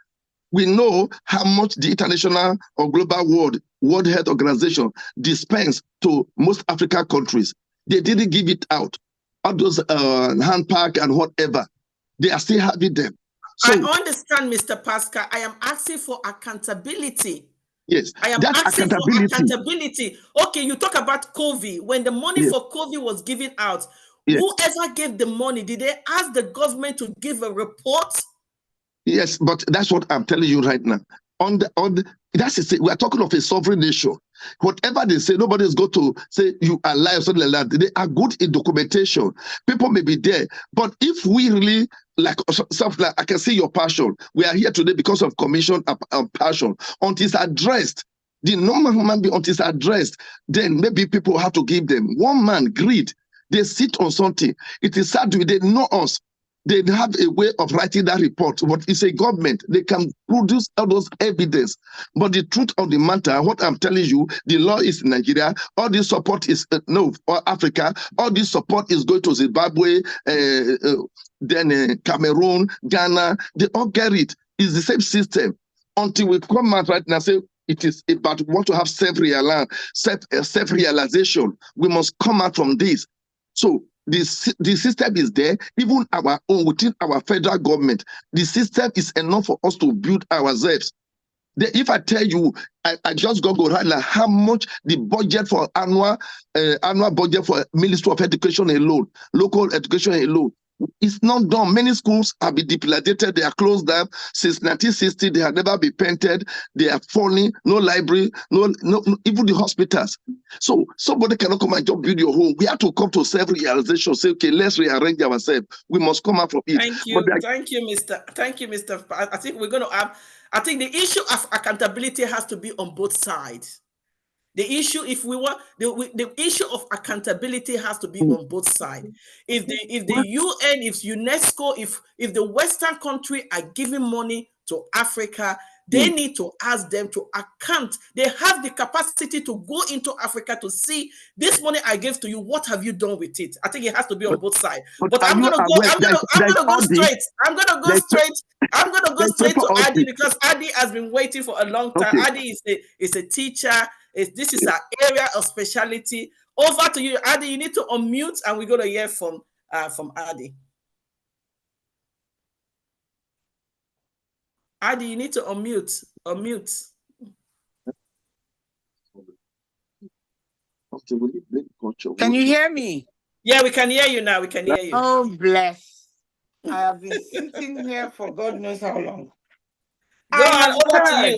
Speaker 4: We know how much the international or global World Health Organization dispense to most African countries. They didn't give it out. All those hand pack and whatever, they are still having them. So,
Speaker 1: I understand, Mr. Pascal. I am asking for accountability.
Speaker 4: Yes,
Speaker 1: I am asking for accountability. Okay, you talk about COVID. When the money for COVID was given out, whoever gave the money, did they ask the government to give a report?
Speaker 4: Yes, but that's what I'm telling you right now. We are talking of a sovereign nation. Whatever they say, nobody is going to say you are lying or something like that. They are good in documentation. People may be there, but if we really like something like, I can see your passion. We are here today because of commission and passion. Until it's addressed, the normal human being, until it's addressed, then maybe people have to give them. One man, greed. They sit on something. It is sad. They know us. They have a way of writing that report, but it's a government. They can produce all those evidence. But the truth of the matter, what I'm telling you, the law is in Nigeria. All this support is or Africa. All this support is going to Zimbabwe, then Cameroon, Ghana. They all get it. It's the same system. Until we come out right now and say it is about we want to have self-realization. We must come out from this. So the system is there, even our own within our federal government. The system is enough for us to build ourselves. If I tell you, I just go right now, how much the budget for annual budget for Ministry of Education alone, local education alone, it's not done. Many schools have been dilapidated. They are closed down since 1960. They have never been painted. They are falling. No library. No, even the hospitals. So somebody cannot come and just build your home. We have to come to self-realization. Say, okay, let's rearrange ourselves. We must come out from it.
Speaker 1: Thank you, Mr. I think we're going to have. I think the issue of accountability has to be on both sides. The issue, if we want, the issue of accountability has to be on both sides. If the UN, if UNESCO, if the Western country are giving money to Africa, they need to ask them to account. They have the capacity to go into Africa to see this money I gave to you. What have you done with it? I think it has to be on both sides. But I'm gonna go straight. I'm gonna go straight to Adi, because Adi has been waiting for a long time. Okay. Adi is a teacher. This is our area of specialty. Over to you, Adi. You need to unmute, and we're going to hear from Adi. Adi, you need to unmute.
Speaker 5: Can you hear me?
Speaker 1: Yeah, we can hear you now. We can hear you.
Speaker 5: Oh, bless. I have been sitting here for God knows how long.
Speaker 1: Go on, over to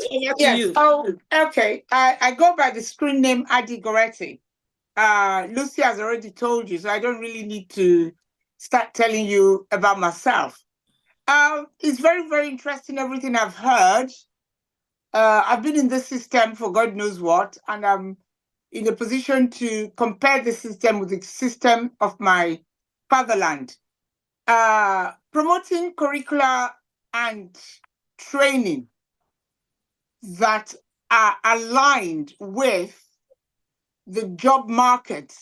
Speaker 1: you.
Speaker 5: Oh, okay. I go by the screen name Adi Goretti. Lucy has already told you, so I don't really need to start telling you about myself. It's very, very interesting, everything I've heard. I've been in this system for God knows what, and I'm in a position to compare the system with the system of my fatherland. promoting curricula and training that are aligned with the job market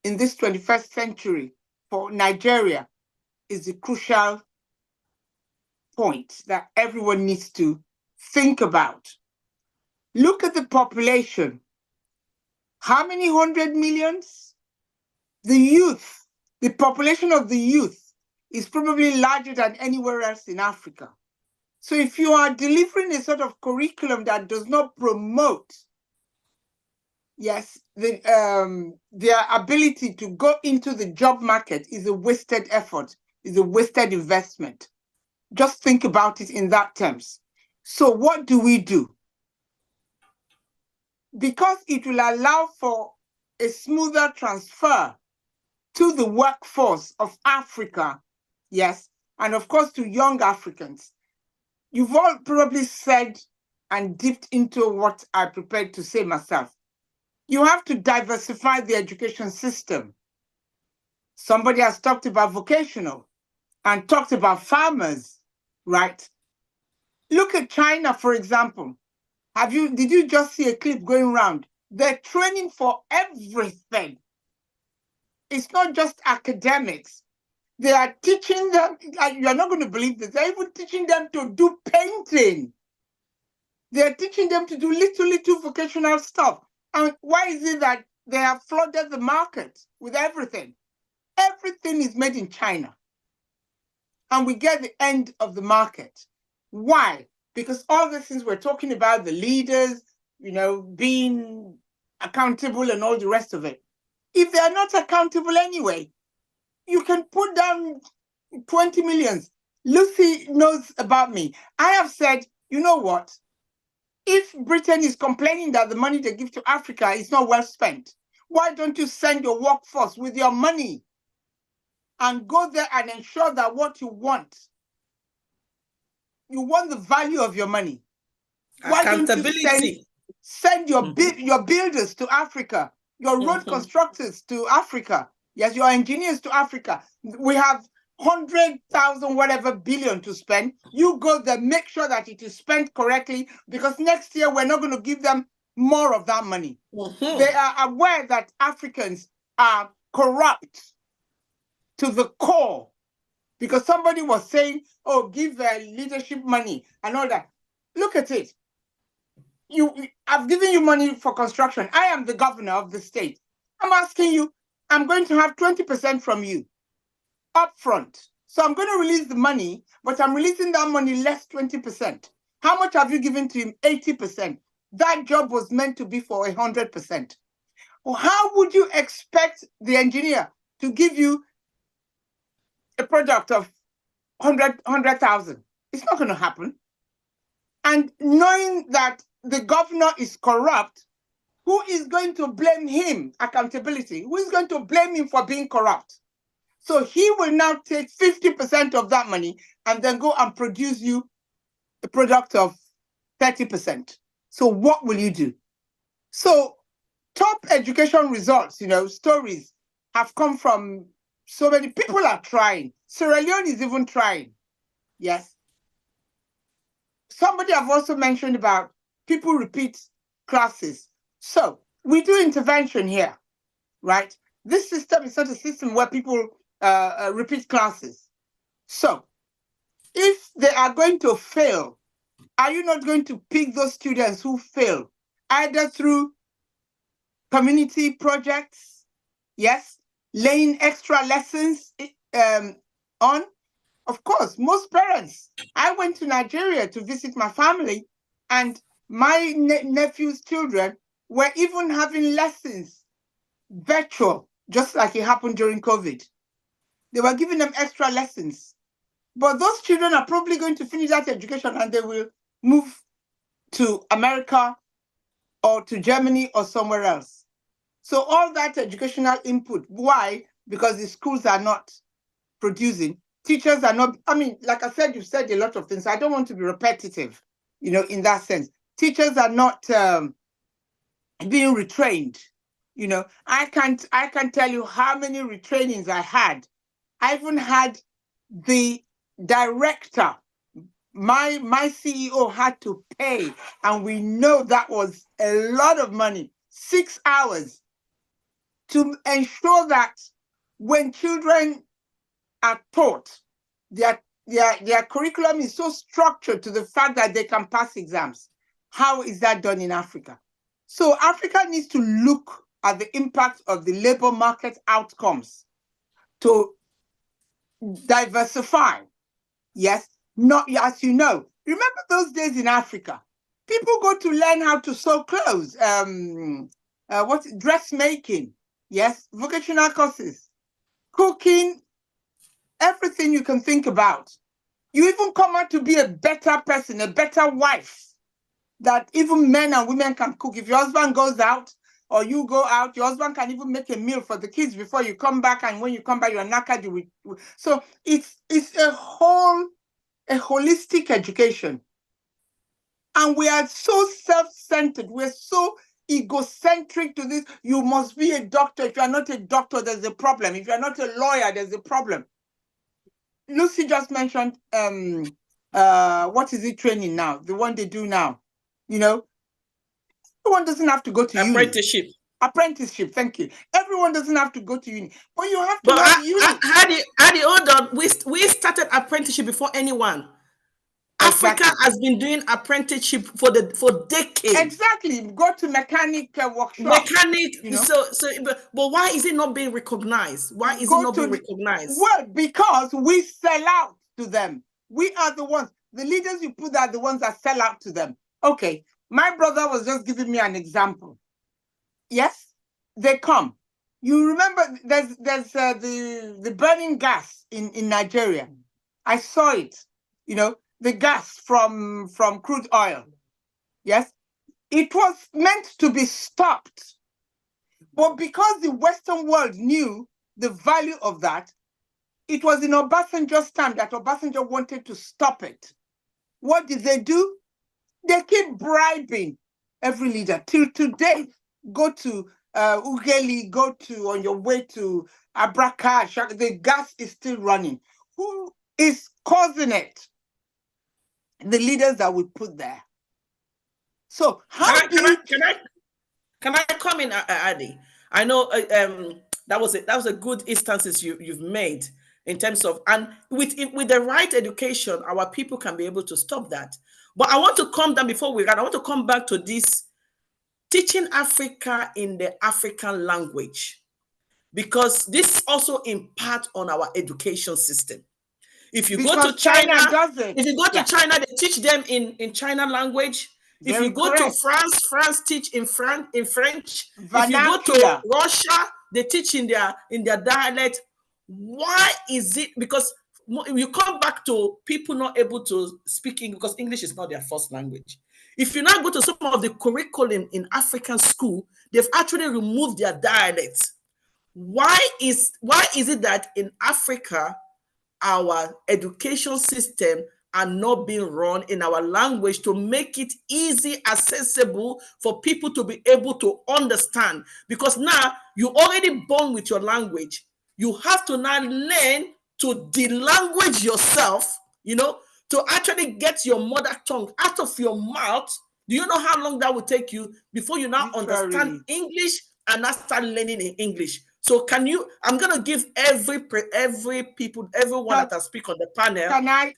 Speaker 5: in this 21st century for Nigeria is the crucial point that everyone needs to think about. Look at the population. How many 100 millions? The youth, the population of the youth is probably larger than anywhere else in Africa. So if you are delivering a sort of curriculum that does not promote, yes, their ability to go into the job market is a wasted effort, is a wasted investment. Just think about it in that terms. So what do? Because it will allow for a smoother transfer to the workforce of Africa, yes, and of course to young Africans. You've all probably said and dipped into what I prepared to say myself. You have to diversify the education system. Somebody has talked about vocational and talked about farmers, right? Look at China, for example. Did you just see a clip going around? They're training for everything. It's not just academics. They are teaching them, you're not going to believe this, they're even teaching them to do painting. They're teaching them to do little vocational stuff. And why is it that they have flooded the market with everything? Everything is made in China. And we get the end of the market. Why? Because all the things we're talking about, the leaders, being accountable and all the rest of it. If they're not accountable anyway, you can put down 20 millions. Lucy knows about me. I have said, you know what? If Britain is complaining that the money they give to Africa is not well spent, why don't you send your workforce with your money and go there and ensure that what you want the value of your money? Why don't you send your builders to Africa, your road constructors to Africa, yes, your engineers to Africa? We have 100,000 whatever billion to spend. You go there, make sure that it is spent correctly, because next year we're not going to give them more of that money. They are aware that Africans are corrupt to the core, because somebody was saying, oh, give leadership money and all that. Look at it. I've given you money for construction. I am the governor of the state. I'm asking you, I'm going to have 20% from you up front. So I'm going to release the money, but I'm releasing that money less 20%. How much have you given to him? 80%. That job was meant to be for 100%. Well, how would you expect the engineer to give you a product of 100,000? It's not going to happen. And knowing that the governor is corrupt, who is going to blame him? Accountability. Who is going to blame him for being corrupt? So he will now take 50% of that money and then go and produce you a product of 30%. So what will you do? So top education results, stories have come from so many people are trying. Sierra Leone is even trying. Yes. Somebody have also mentioned about people repeat classes. So we do intervention here, right? This system is not a system where people repeat classes. So if they are going to fail, are you not going to pick those students who fail, either through community projects, yes, laying extra lessons on? Of course, most parents. I went to Nigeria to visit my family, and my nephew's children were even having lessons virtual, just like it happened during COVID. They were giving them extra lessons. But those children are probably going to finish that education and they will move to America or to Germany or somewhere else. So all that educational input, why? Because the schools are not producing. Teachers are not, like I said, you've said a lot of things. I don't want to be repetitive, in that sense. Teachers are not being retrained. I can't tell you how many retrainings I had. I even had the director, my CEO had to pay, and we know that was a lot of money, 6 hours, to ensure that when children are taught, their curriculum is so structured to the fact that they can pass exams. How is that done in Africa? So Africa needs to look at the impact of the labor market outcomes to diversify. Yes, not as you know. Remember those days in Africa? People go to learn how to sew clothes, dressmaking, yes, vocational courses, cooking, everything you can think about. You even come out to be a better person, a better wife, that even men and women can cook. If your husband goes out or you go out, your husband can even make a meal for the kids before you come back. And when you come back, you're knackered. So it's a holistic education. And we are so self-centered. We're so egocentric to this. You must be a doctor. If you're not a doctor, there's a problem. If you're not a lawyer, there's a problem. Lucy just mentioned, what is it training now? The one they do now. You know, everyone doesn't have to go to
Speaker 1: apprenticeship.
Speaker 5: Uni. Apprenticeship, thank you. Everyone doesn't have to go to uni, but you have to have uni.
Speaker 1: Hadi, hold on. We started apprenticeship before anyone. Africa has been doing apprenticeship for decades.
Speaker 5: Exactly. Go to mechanic workshop.
Speaker 1: Mechanic. You know? But why is it not being recognized? Why is it not being recognized?
Speaker 5: Well, because we sell out to them. We are the ones. The leaders you put are the ones that sell out to them. Okay. My brother was just giving me an example. Yes, they come. You remember there's the burning gas in Nigeria. I saw it. You know, the gas from crude oil. Yes, it was meant to be stopped. But because the Western world knew the value of that, it was in Obasanjo's time that Obasanjo wanted to stop it. What did they do? They keep bribing every leader. Till today, go to Ugeli, go to on your way to Abraka, the gas is still running. Who is causing it? The leaders that we put there. So how
Speaker 1: can I come in, Adi? I know that was a good instances you've made in terms of, and with the right education, our people can be able to stop that. But I want to come down before we run. I want to come back to this teaching Africa in the African language, because this also impacts on our education system. If you go to China if you go to China, they teach them in China language. If you go to France teach in French. If you go to Russia, they teach in their dialect. Why is it? Because you come back to people not able to speak English because English is not their first language. If you now go to some of the curriculum in African school, they've actually removed their dialects. Why is it that in Africa our education system are not being run in our language to make it easy, accessible for people to be able to understand? Because now you're already born with your language. You have to now learn to de-language yourself, to actually get your mother tongue out of your mouth. Do you know how long that will take you before you now understand English and now start learning in English? So I'm going to give everyone that speak on the panel,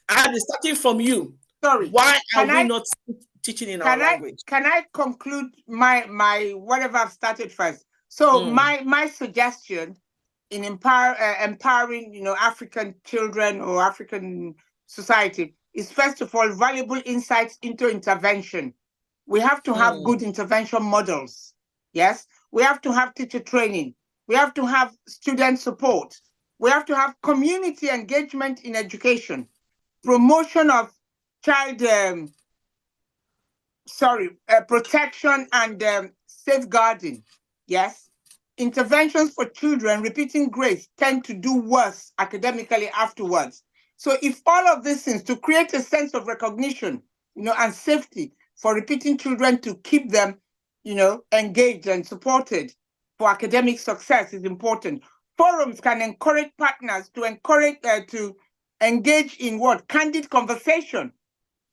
Speaker 1: I'll be starting from you.
Speaker 5: Sorry.
Speaker 1: Why are we not teaching in our language?
Speaker 5: Can I conclude my whatever I've started first? So my suggestion in empowering, African children or African society is, first of all, valuable insights into intervention. We have to have good intervention models. Yes. We have to have teacher training. We have to have student support. We have to have community engagement in education, promotion of child protection and safeguarding. Yes. Interventions for children repeating grades tend to do worse academically afterwards. So if all of these things, to create a sense of recognition, and safety for repeating children, to keep them, engaged and supported for academic success is important. Forums can encourage partners to engage in what? Candid conversation,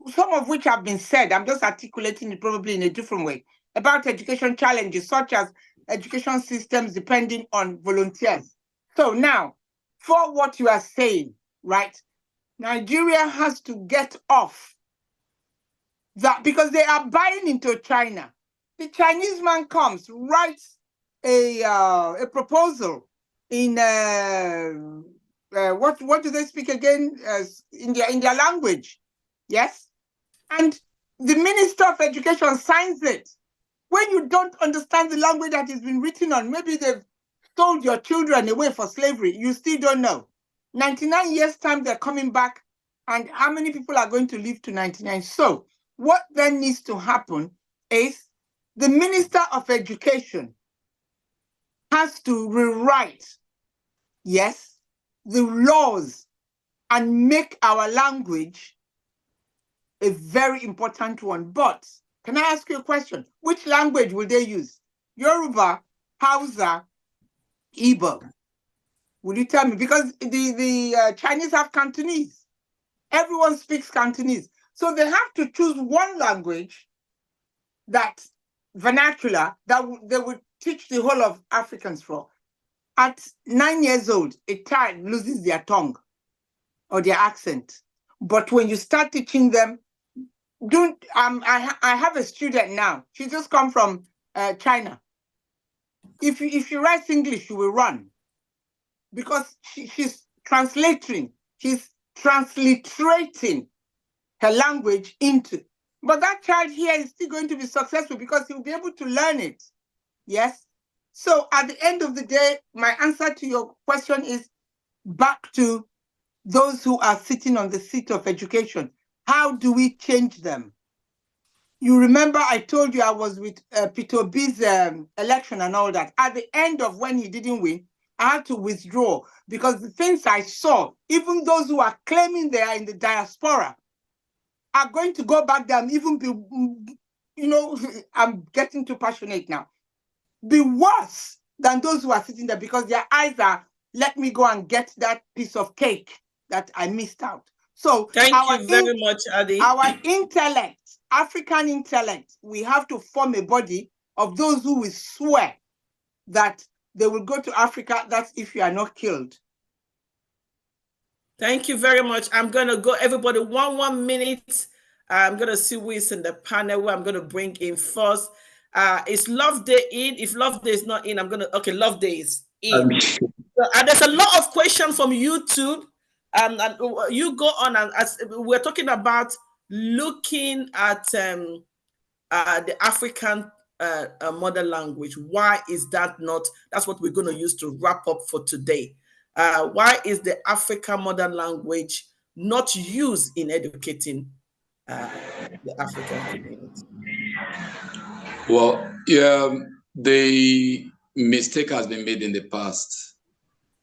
Speaker 5: some of which have been said. I'm just articulating it probably in a different way, about education challenges, such as education systems depending on volunteers. So now, for what you are saying, right, Nigeria has to get off that, because they are buying into China. The Chinese man comes, writes a proposal in what do they speak again, in their language, yes, and the Minister of Education signs it. When you don't understand the language that has been written on, maybe they've sold your children away for slavery, you still don't know. 99 years time they're coming back, and how many people are going to live to 99? So what then needs to happen is the Minister of Education has to rewrite, yes, the laws and make our language a very important one. But can I ask you a question? Which language will they use? Yoruba, Hausa, Igbo? Will you tell me? Because the Chinese have Cantonese. Everyone speaks Cantonese. So they have to choose one language, that vernacular, that they would teach the whole of Africans for. At 9 years old, a child loses their tongue or their accent. But when you start teaching them, I have a student now. She just come from China. If she writes English, she will run, because she's translating. She's transliterating her language into. But that child here is still going to be successful because he'll be able to learn it. Yes. So at the end of the day, my answer to your question is back to those who are sitting on the seat of education. How do we change them? You remember I told you I was with Peter B's election and all that. At the end of when he didn't win, I had to withdraw, because the things I saw, even those who are claiming they are in the diaspora, are going to go back there and even be, I'm getting too passionate now, be worse than those who are sitting there, because their eyes are, let me go and get that piece of cake that I missed out. So
Speaker 1: thank you very much, Adi.
Speaker 5: Our intellect, African intellect, we have to form a body of those who will swear that they will go to Africa. That's if you are not killed.
Speaker 1: Thank you very much. I'm going to go, everybody, one minute. I'm going to see who is in the panel, who I'm going to bring in first. Is Love Day in? If Love Day is not in, I'm going to, okay, Love Day is in. There's a lot of questions from YouTube. And you go on, and as we're talking about looking at the African mother language. Why is that not? That's what we're going to use to wrap up for today. Why is the African mother language not used in educating the African community?
Speaker 2: Well, yeah, the mistake has been made in the past,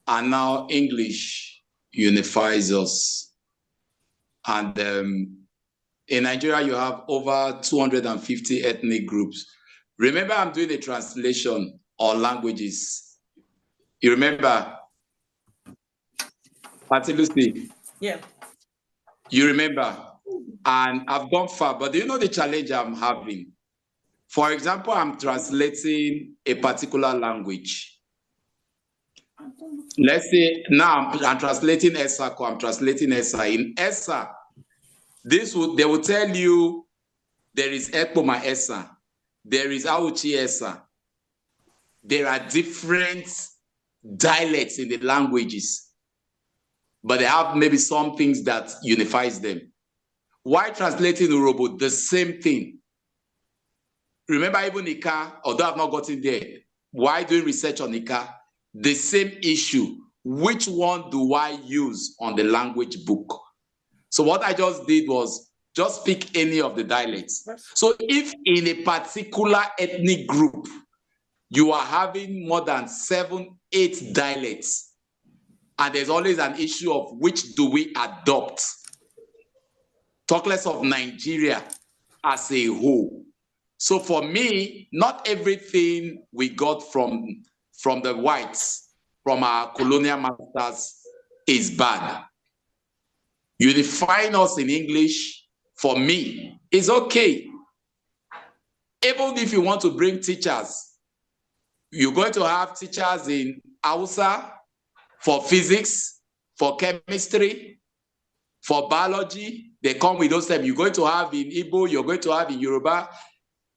Speaker 2: and now English unifies us. And in Nigeria, you have over 250 ethnic groups. Remember, I'm doing a translation on languages. You remember? Patty Lucy?
Speaker 1: Yeah.
Speaker 2: You remember? And I've gone far, but do you know the challenge I'm having? For example, I'm translating a particular language. Let's say now I'm translating ESA, I'm translating ESA. In ESA, they will tell you there is Ekpoma ESA, there is Auchi ESA. There are different dialects in the languages, but they have maybe some things that unifies them. Why translating Urobo? The same thing. Remember even Ika, although I've not gotten there, why doing research on Ika? The same issue. Which one do I use on the language book? So what I just did was just pick any of the dialects. So if in a particular ethnic group, you are having more than 7, 8 dialects, and there's always an issue of which do we adopt. Talk less of Nigeria as a whole. So for me, not everything we got from the whites, from our colonial masters, is bad. Unifying us in English, for me, is okay. Even if you want to bring teachers, you're going to have teachers in Hausa for physics, for chemistry, for biology. They come with those terms. You're going to have in Igbo, you're going to have in Yoruba.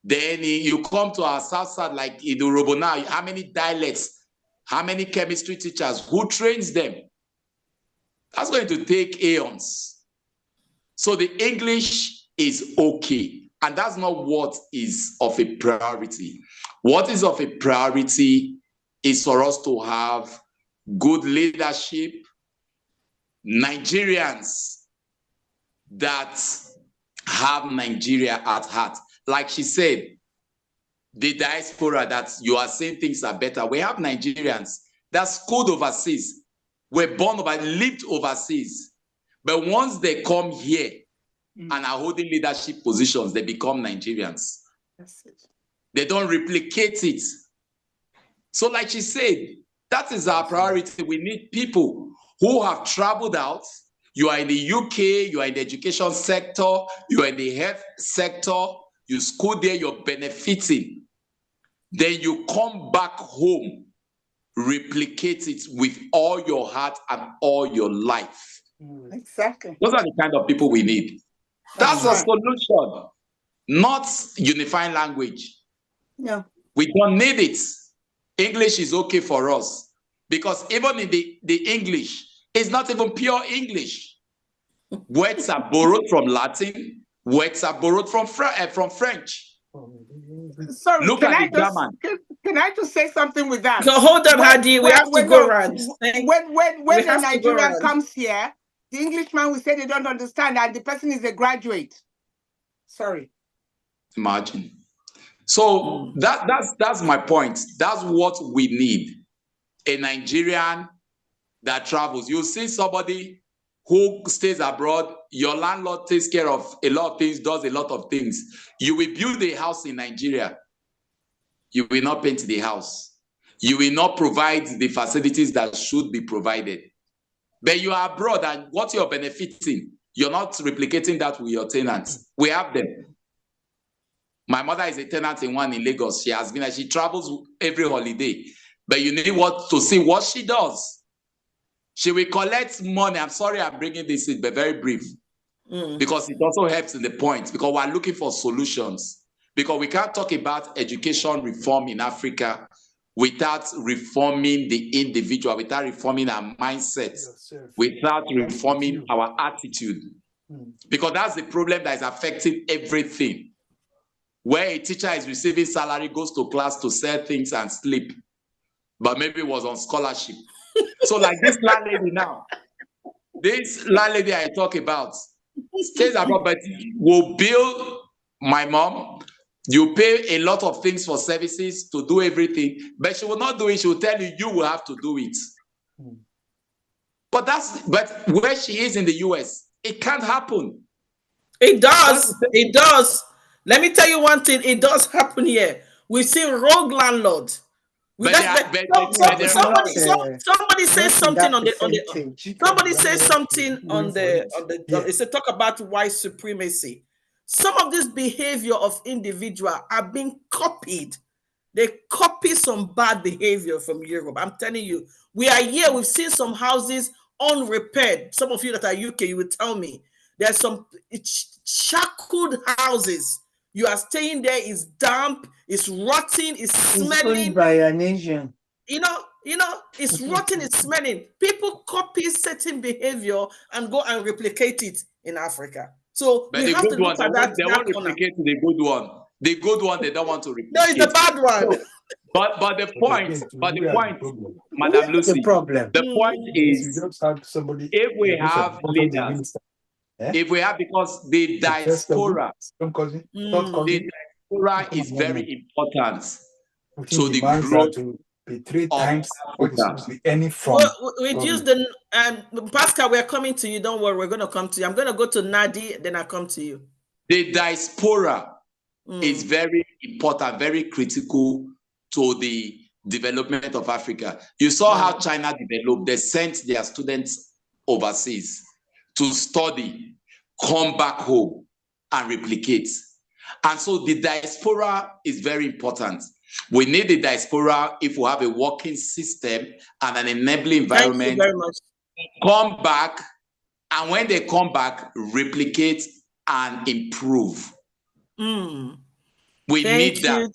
Speaker 2: Then you come to our south side, like in Urobo now, how many dialects, how many chemistry teachers, who trains them? That's going to take aeons. So the English is okay, and that's not what is of a priority. What is of a priority is for us to have good leadership, Nigerians that have Nigeria at heart. Like she said, the diaspora, that you are saying things are better. We have Nigerians that schooled overseas, were born over, lived overseas. But once they come here and are holding leadership positions, they become Nigerians.
Speaker 5: That's it.
Speaker 2: They don't replicate it. So like she said, that is our priority. We need people who have traveled out. You are in the UK, you are in the education sector, you are in the health sector, you school there, you're benefiting. Then you come back home, replicate it with all your heart and all your life.
Speaker 5: Exactly.
Speaker 2: Those are the kind of people we need. That's the solution, not unifying language.
Speaker 5: No.
Speaker 2: We don't need it. English is okay for us, because even in the English, it's not even pure English. Words are borrowed from Latin, words are borrowed from French.
Speaker 5: Sorry,
Speaker 2: Look at the German.
Speaker 5: Can I just say something with that?
Speaker 1: So hold on, Hadi. We have to go round.
Speaker 5: When a Nigerian comes here, the Englishman will say they don't understand, and the person is a graduate. Sorry.
Speaker 2: Imagine. So that's my point. That's what we need. A Nigerian that travels. You see somebody who stays abroad, your landlord takes care of a lot of things, does a lot of things. You will build a house in Nigeria. You will not paint the house. You will not provide the facilities that should be provided. But you are abroad, and what you're benefiting, you're not replicating that with your tenants. We have them. My mother is a tenant in one in Lagos. She has been, she travels every holiday. But you need to see what she does. She will collect money. I'm sorry I'm bringing this in, but very brief. Because it also helps in the point. Because we're looking for solutions. Because we can't talk about education reform in Africa without reforming the individual, without reforming our mindset, without reforming our attitude. Because that's the problem that is affecting everything. Where a teacher is receiving salary, goes to class to sell things and sleep, but maybe was on scholarship. So like this landlady now, this landlady I talk about, stays abroad, but will bill my mom. You pay a lot of things for services to do everything, but she will not do it. She will tell you, you will have to do it. But where she is in the US, it can't happen.
Speaker 1: It does. It does. Let me tell you one thing. It does happen here. We've seen rogue landlords. Somebody says something on the somebody says something on the it's a talk about white supremacy. Some of this behavior of individual are being copied. They copy some bad behavior from Europe. I'm telling you, we are here. We've seen some houses unrepaired. Some of you that are UK, you will tell me there's some shackled houses. You are staying there, it's damp, it's rotting, it's smelling.
Speaker 6: By an Asian.
Speaker 1: You know, it's rotten, it's smelling. People copy certain behavior and go and replicate it in Africa. So
Speaker 2: but
Speaker 1: we have to look at that.
Speaker 2: They won't replicate the good one. The good one they don't want to replicate.
Speaker 1: No, it's the bad one.
Speaker 2: So, but the point, Madam Lucy, the problem. The point is, if we have leaders. If we have, because the diaspora is very important to the growth of Africa.
Speaker 1: Reduce the Pascal, we're coming to you. Don't worry, we're going to come to you. I'm going to go to Nadi, then I come to you.
Speaker 2: The diaspora is very important, very critical to the development of Africa. You saw how China developed. They sent their students overseas to study, come back home and replicate. And so the diaspora is very important. We need the diaspora if we have a working system and an enabling environment.
Speaker 1: Thank you very much.
Speaker 2: Come back, and when they come back, replicate and improve. We need that.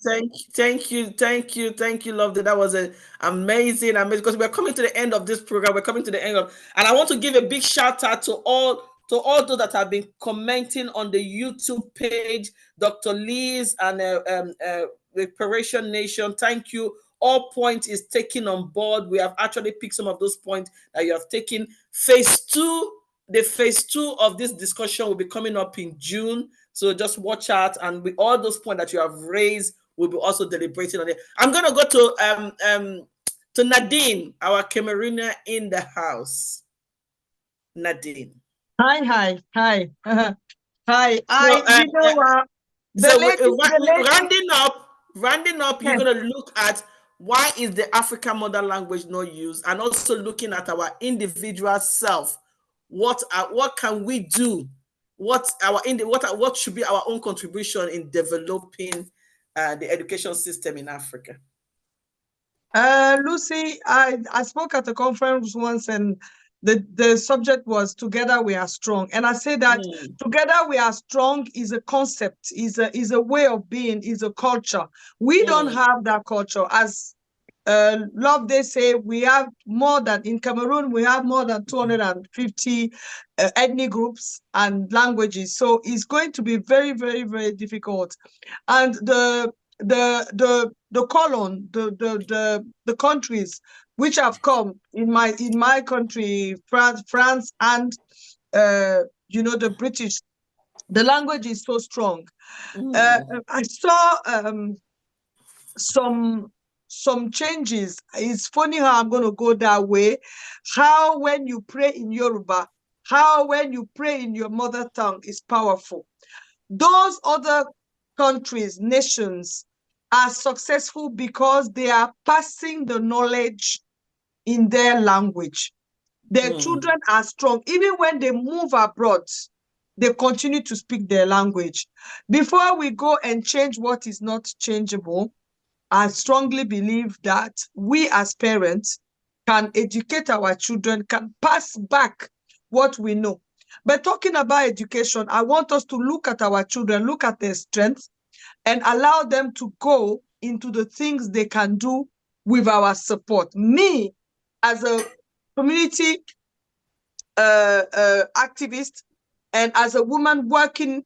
Speaker 1: Thank you, Lovely. That was amazing, because we're coming to the end of this program. We're coming to the end of, and I want to give a big shout out to all those that have been commenting on the YouTube page, Dr. Liz and Reparation Nation. Thank you. All point is taken on board. We have actually picked some of those points that you have taken. The phase two of this discussion will be coming up in June. So just watch out, and with all those points that you have raised, we'll be also deliberating on it. I'm gonna go to Nadine, our Cameroonian in the house. Nadine.
Speaker 3: Hi. Hi.
Speaker 1: Rounding up, you're gonna look at why is the African mother language not used, and also looking at our individual self. What can we do? What should be our own contribution in developing the education system in Africa?
Speaker 3: Lucy, I spoke at a conference once, and the subject was "Together We Are Strong," and I say that together we are strong is a concept, is a way of being, is a culture. We don't have that culture. As Love, they say we have in Cameroon, we have more than 250 ethnic groups and languages. So it's going to be very, very, very difficult. And the countries which have come in my country, France and the British, the language is so strong. I saw some changes. It's funny how I'm going to go that way. How when you pray in Yoruba, how when you pray in your mother tongue is powerful. Those other countries, nations are successful because they are passing the knowledge in their language. Their children are strong. Even when they move abroad, they continue to speak their language. Before we go and change what is not changeable, I strongly believe that we as parents can educate our children, can pass back what we know. But talking about education, I want us to look at our children, look at their strengths, and allow them to go into the things they can do with our support. Me, as a community activist and as a woman working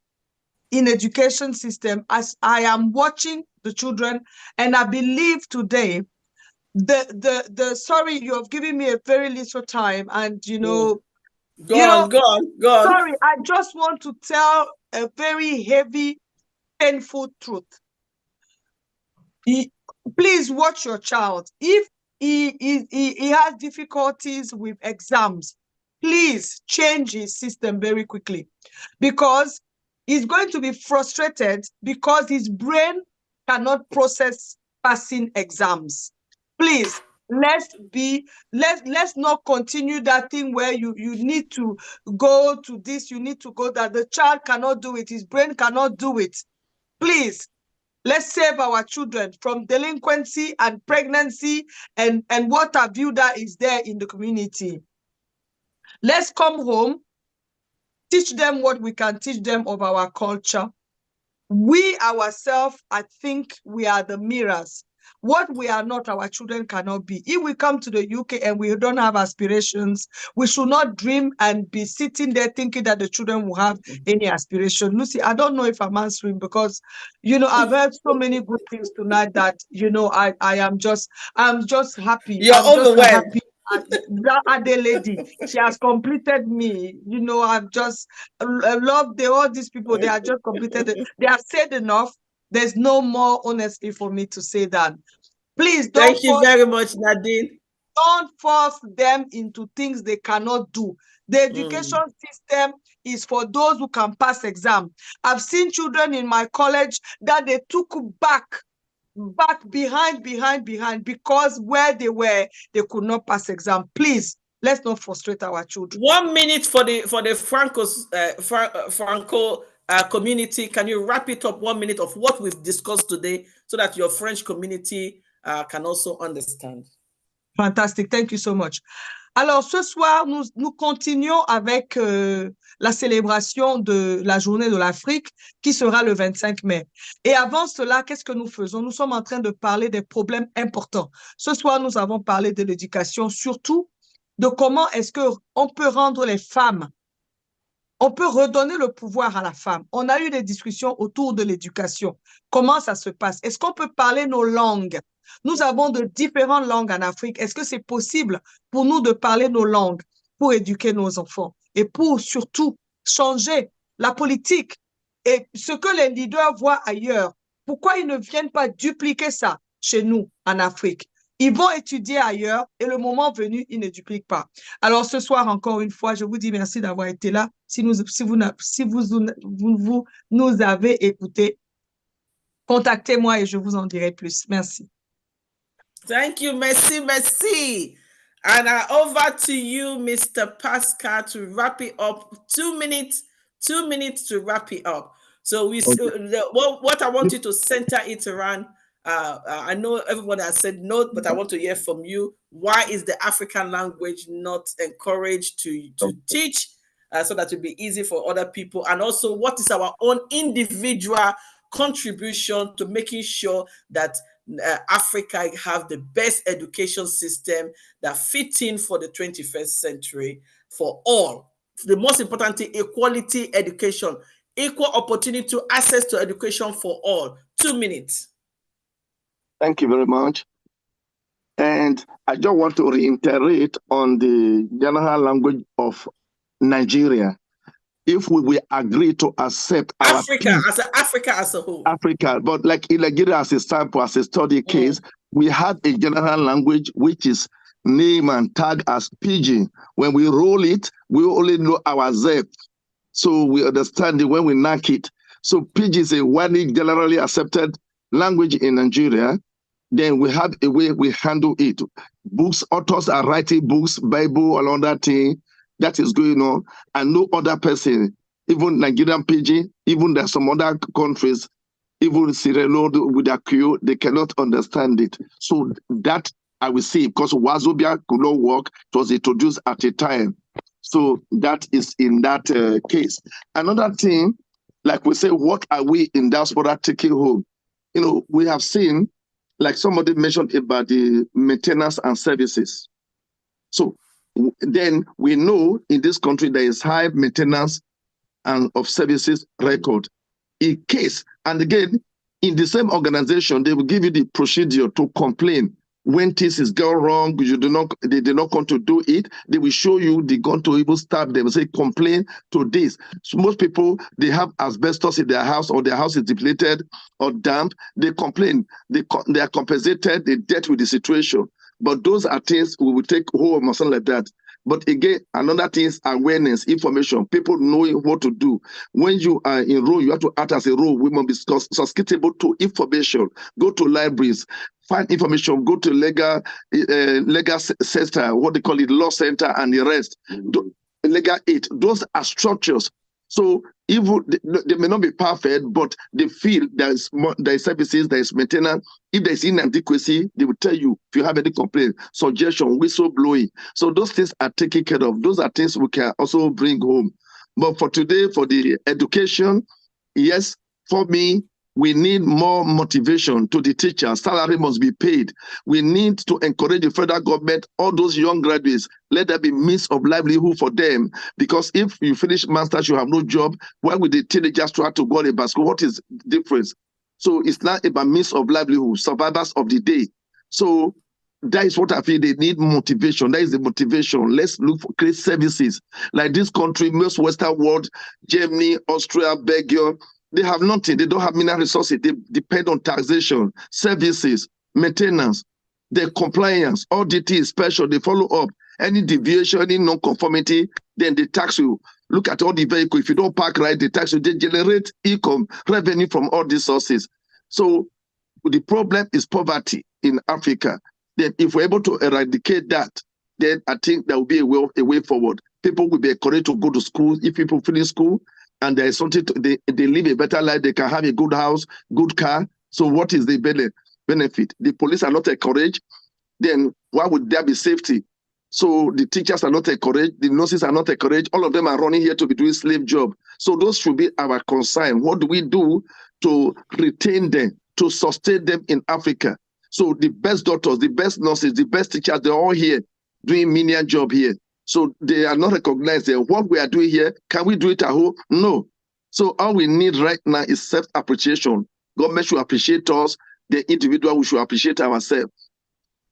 Speaker 3: in education system, as I am watching the children, and I believe today, sorry, you have given me a very little time, and
Speaker 1: Go on.
Speaker 3: Sorry, I just want to tell a very heavy, painful truth. Please watch your child. If he has difficulties with exams, please change his system very quickly, because he's going to be frustrated because his brain cannot process passing exams. Please, let's not continue that thing where you need to go to this, you need to go that. The child cannot do it, his brain cannot do it. Please, let's save our children from delinquency and pregnancy and what have you that is there in the community. Let's come home, teach them what we can teach them of our culture. We ourselves, I think we are the mirrors. What we are not, our children cannot be. If we come to the UK and we don't have aspirations, we should not dream and be sitting there thinking that the children will have any aspiration. Lucy, I don't know if I'm answering, because, I've heard so many good things tonight that, I'm just happy.
Speaker 1: You're overwhelmed.
Speaker 3: That other lady, she has completed me. I've just loved all these people. They are just completed. They have said enough. There's no more honesty for me to say that. Please don't.
Speaker 1: Thank you very much, Nadine.
Speaker 3: Don't force them into things they cannot do. The education system is for those who can pass exam. I've seen children in my college that they took back behind because where they were, they could not pass exam. Please, Let's not frustrate our children.
Speaker 1: 1 minute for the Franco community. Can you wrap it up 1 minute of what we've discussed today so that your French community can also understand?
Speaker 3: Fantastic, thank you so much. Alors, ce soir, nous continuons avec la célébration de la journée de l'Afrique qui sera le 25 mai. Et avant cela, qu'est-ce que nous faisons? Nous sommes en train de parler des problèmes importants. Ce soir, nous avons parlé de l'éducation, surtout de comment est-ce qu'on peut rendre les femmes, on peut redonner le pouvoir à la femme. On a eu des discussions autour de l'éducation. Comment ça se passe? Est-ce qu'on peut parler nos langues? Nous avons de différentes langues en Afrique. Est-ce que c'est possible pour nous de parler nos langues pour éduquer nos enfants et pour surtout changer la politique et ce que les leaders voient ailleurs? Pourquoi ils ne viennent pas dupliquer ça chez nous en Afrique? Ils vont étudier ailleurs et le moment venu, ils ne dupliquent pas. Alors ce soir, encore une fois, je vous dis merci d'avoir été là. Si vous nous avez écoutés, contactez-moi et je vous en dirai plus. Merci.
Speaker 1: Thank you, merci. And over to you, Mr. Pascal, to wrap it up. 2 minutes to wrap it up. So what I want you to center it around. I know everyone has said no, but I want to hear from you. Why is the African language not encouraged to teach so that it will be easy for other people? And also, what is our own individual contribution to making sure that Africa have the best education system that fits in for the 21st century for all? The most important thing, equality education, equal opportunity to access to education for all. 2 minutes.
Speaker 4: Thank you very much. And I just want to reiterate on the general language of Nigeria. If we will agree to accept
Speaker 1: Africa as a whole.
Speaker 4: Africa, but like in Nigeria as a sample, as a study case, we had a general language which is name and tag as Pidgin. When we roll it, we only know ourselves. So we understand it when we knock it. So Pidgin is a widely generally accepted language in Nigeria. Then we have a way we handle it. Books, authors are writing books, Bible, and all that thing that is going on, and no other person, even Nigerian Pidgin, even there's some other countries, even Sierra Leone with their queue, they cannot understand it. So that I will say, because Wazobia could not work, it was introduced at a time. So that is in that case. Another thing, like we say, what are we in diaspora taking home? You know, we have seen, like somebody mentioned about the maintenance and services. So then we know in this country there is high maintenance and of services record. In case, and again, in the same organization, they will give you the procedure to complain. When things is going wrong, they did not want to do it, they will show you they going to even stop them and say, complain to this. So most people, they have asbestos in their house, or their house is depleted or damp, they complain. They are compensated, they dealt with the situation. But those are things we will take home or something like that. But again, another thing is awareness, information, people knowing what to do. When you are in role, you have to act as a role. We must be susceptible to information. Go to libraries, find information, go to legal center, what they call it, law center, and the rest. Legal aid, those are structures. So even they may not be perfect, but they feel there is services, there is maintenance. If there is inadequacy, they will tell you if you have any complaint, suggestion, whistleblowing. So those things are taken care of. Those are things we can also bring home. But for today, for the education, yes, for me, we need more motivation to the teachers. Salary must be paid. We need to encourage the federal government, all those young graduates, let there be means of livelihood for them. Because if you finish master's, you have no job, why would the teenagers try to go to a school? What is the difference? So it's not about means of livelihood, survivors of the day. So that is what I feel they need motivation. That is the motivation. Let's look for great services. Like this country, most Western world, Germany, Austria, Belgium, they have nothing. They don't have mineral resources. They depend on taxation, services, maintenance, their compliance, audit, special. They follow up. Any deviation, any non-conformity, then they tax you. Look at all the vehicles. If you don't park right, they tax you. They generate income, revenue from all these sources. So the problem is poverty in Africa. Then if we're able to eradicate that, then I think there will be a way forward. People will be encouraged to go to school. If people finish school and there is something, they live a better life, they can have a good house, good car. So what is the benefit? The police are not encouraged, then why would there be safety? So the teachers are not encouraged, the nurses are not encouraged. All of them are running here to be doing slave job. So those should be our concern. What do we do to retain them, to sustain them in Africa? So the best doctors, the best nurses, the best teachers, they're all here doing menial job here. So they are not recognized there. What we are doing here, can we do it at home? No. So all we need right now is self-appreciation. Government should appreciate us. The individual, we should appreciate ourselves.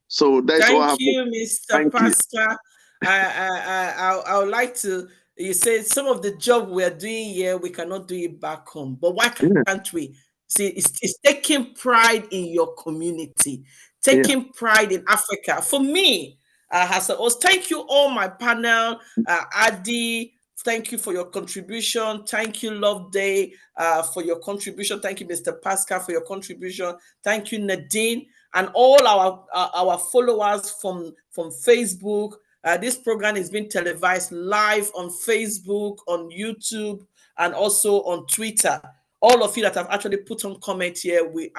Speaker 4: So that's all I have.
Speaker 1: Thank you, Mr. Pastor. I would like to, you said some of the job we are doing here, we cannot do it back home. But why can't we? See, it's taking pride in your community, taking pride in Africa. For me, as a host, thank you all my panel, Adi, thank you for your contribution. Thank you, Love Day, for your contribution. Thank you, Mr. Pascal, for your contribution. Thank you, Nadine, and all our followers from Facebook. This program is being televised live on Facebook, on YouTube, and also on Twitter. All of you that have actually put on comment here, we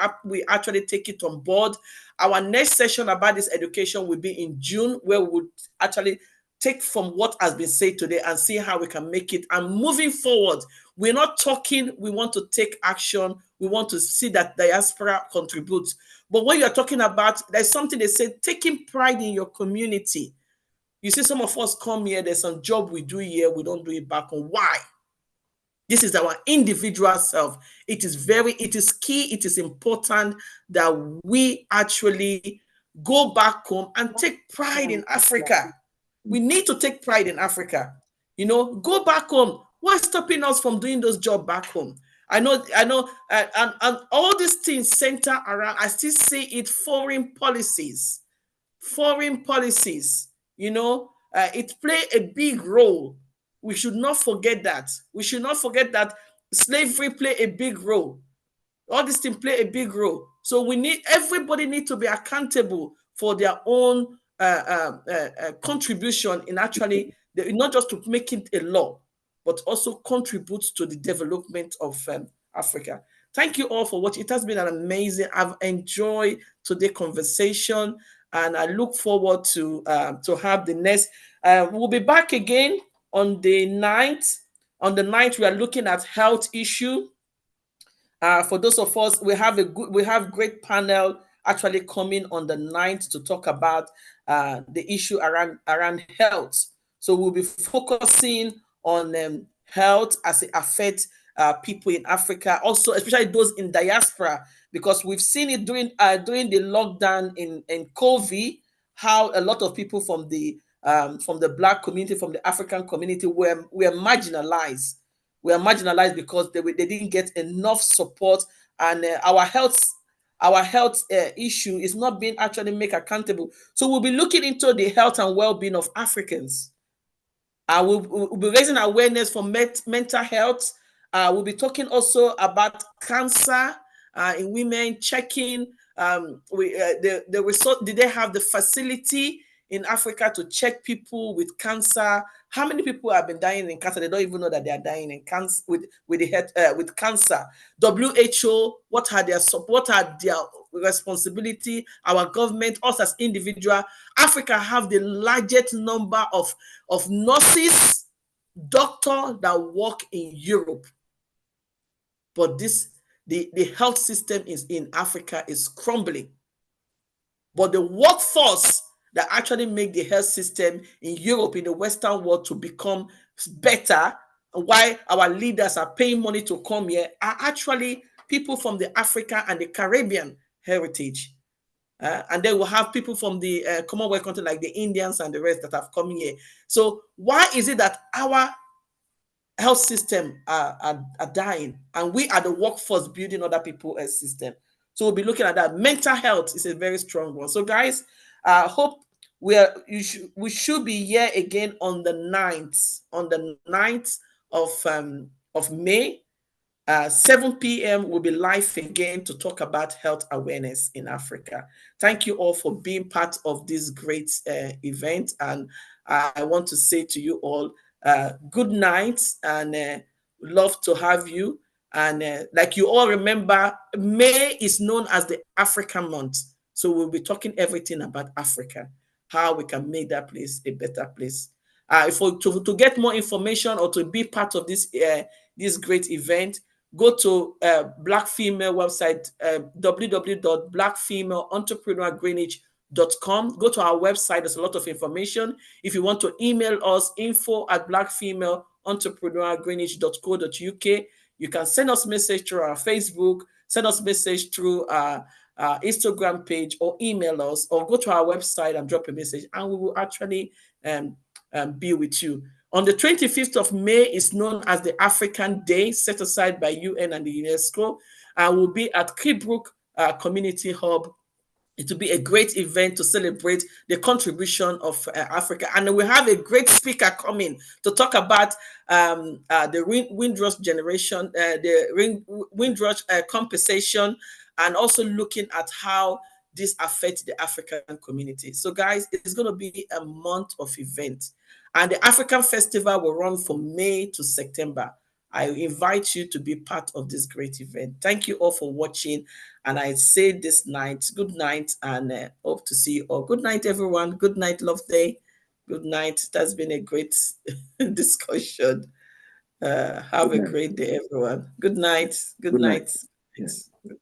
Speaker 1: actually take it on board. Our next session about this education will be in June, where we would actually take from what has been said today and see how we can make it. And moving forward, we're not talking, we want to take action. We want to see that diaspora contributes. But when you're talking about, there's something they say, taking pride in your community. You see, some of us come here, there's some job we do here, we don't do it back home. Why? This is our individual self. It is key, it is important that we actually go back home and take pride in Africa. We need to take pride in Africa. You know, go back home. What's stopping us from doing those jobs back home? I know, and all these things center around, I still see it, foreign policies. Foreign policies, you know, it play a big role. We should not forget that. We should not forget that slavery play a big role. All these things play a big role. So everybody need to be accountable for their own contribution in actually, not just to make it a law, but also contribute to the development of Africa. Thank you all for watching. It has been an amazing, I've enjoyed today's conversation, and I look forward to have the next. We'll be back again on the 9th. On the 9th, we are looking at health issue. For those of us, we have great panel actually coming on the 9th to talk about the issue around health. So we'll be focusing on health as it affects people in Africa, also especially those in diaspora, because we've seen it during the lockdown in COVID, how a lot of people from the Black community, from the African community were marginalized. We are marginalized because they didn't get enough support, and our health issue is not being actually made accountable. So we'll be looking into the health and well-being of Africans. We'll be raising awareness for mental health. We'll be talking also about cancer in women, checking the result. Did they have the facility in Africa to check people with cancer? How many people have been dying in cancer? They don't even know that they are dying in cancer with cancer. WHO, what are their responsibility? Our government, us as individual. Africa have the largest number of nurses, doctors that work in Europe. But the health system in Africa is crumbling. But the workforce that actually make the health system in Europe, in the Western world, to become better, and why our leaders are paying money to come here, are actually people from the Africa and the Caribbean heritage. And then we'll have people from the Commonwealth country like the Indians and the rest that have come here. So why is it that our health system are dying, and we are the workforce building other people's system? So we'll be looking at that. Mental health is a very strong one. So guys, I hope we should be here again on the 9th, of May. 7 p.m. we'll be live again to talk about health awareness in Africa. Thank you all for being part of this great event. And I want to say to you all, good night, and love to have you. And like you all remember, May is known as the African month. So we'll be talking everything about Africa, how we can make that place a better place. To get more information or to be part of this great event, go to Black Female website, www.blackfemaleentrepreneur.greenwich.com. Go to our website. There's a lot of information. If you want to email us, info@blackfemaleentrepreneur.greenwich.co.uk. You can send us message through our Facebook, send us message through our Instagram page, or email us, or go to our website and drop a message, and we will actually be with you. On the 25th of May is known as the African Day, set aside by UN and the UNESCO, and will be at Kibrook Community Hub. It will be a great event to celebrate the contribution of Africa. And we have a great speaker coming to talk about the Windrush generation, the Windrush compensation, and also looking at how this affects the African community. So guys, it's going to be a month of events. And the African Festival will run from May to September. I invite you to be part of this great event. Thank you all for watching. And I say this night, good night, and hope to see you all. Good night, everyone. Good night, Love Day. Good night. That's been a great discussion. Have a great day, everyone. Good night. Good night.
Speaker 4: Yeah.
Speaker 1: Good night.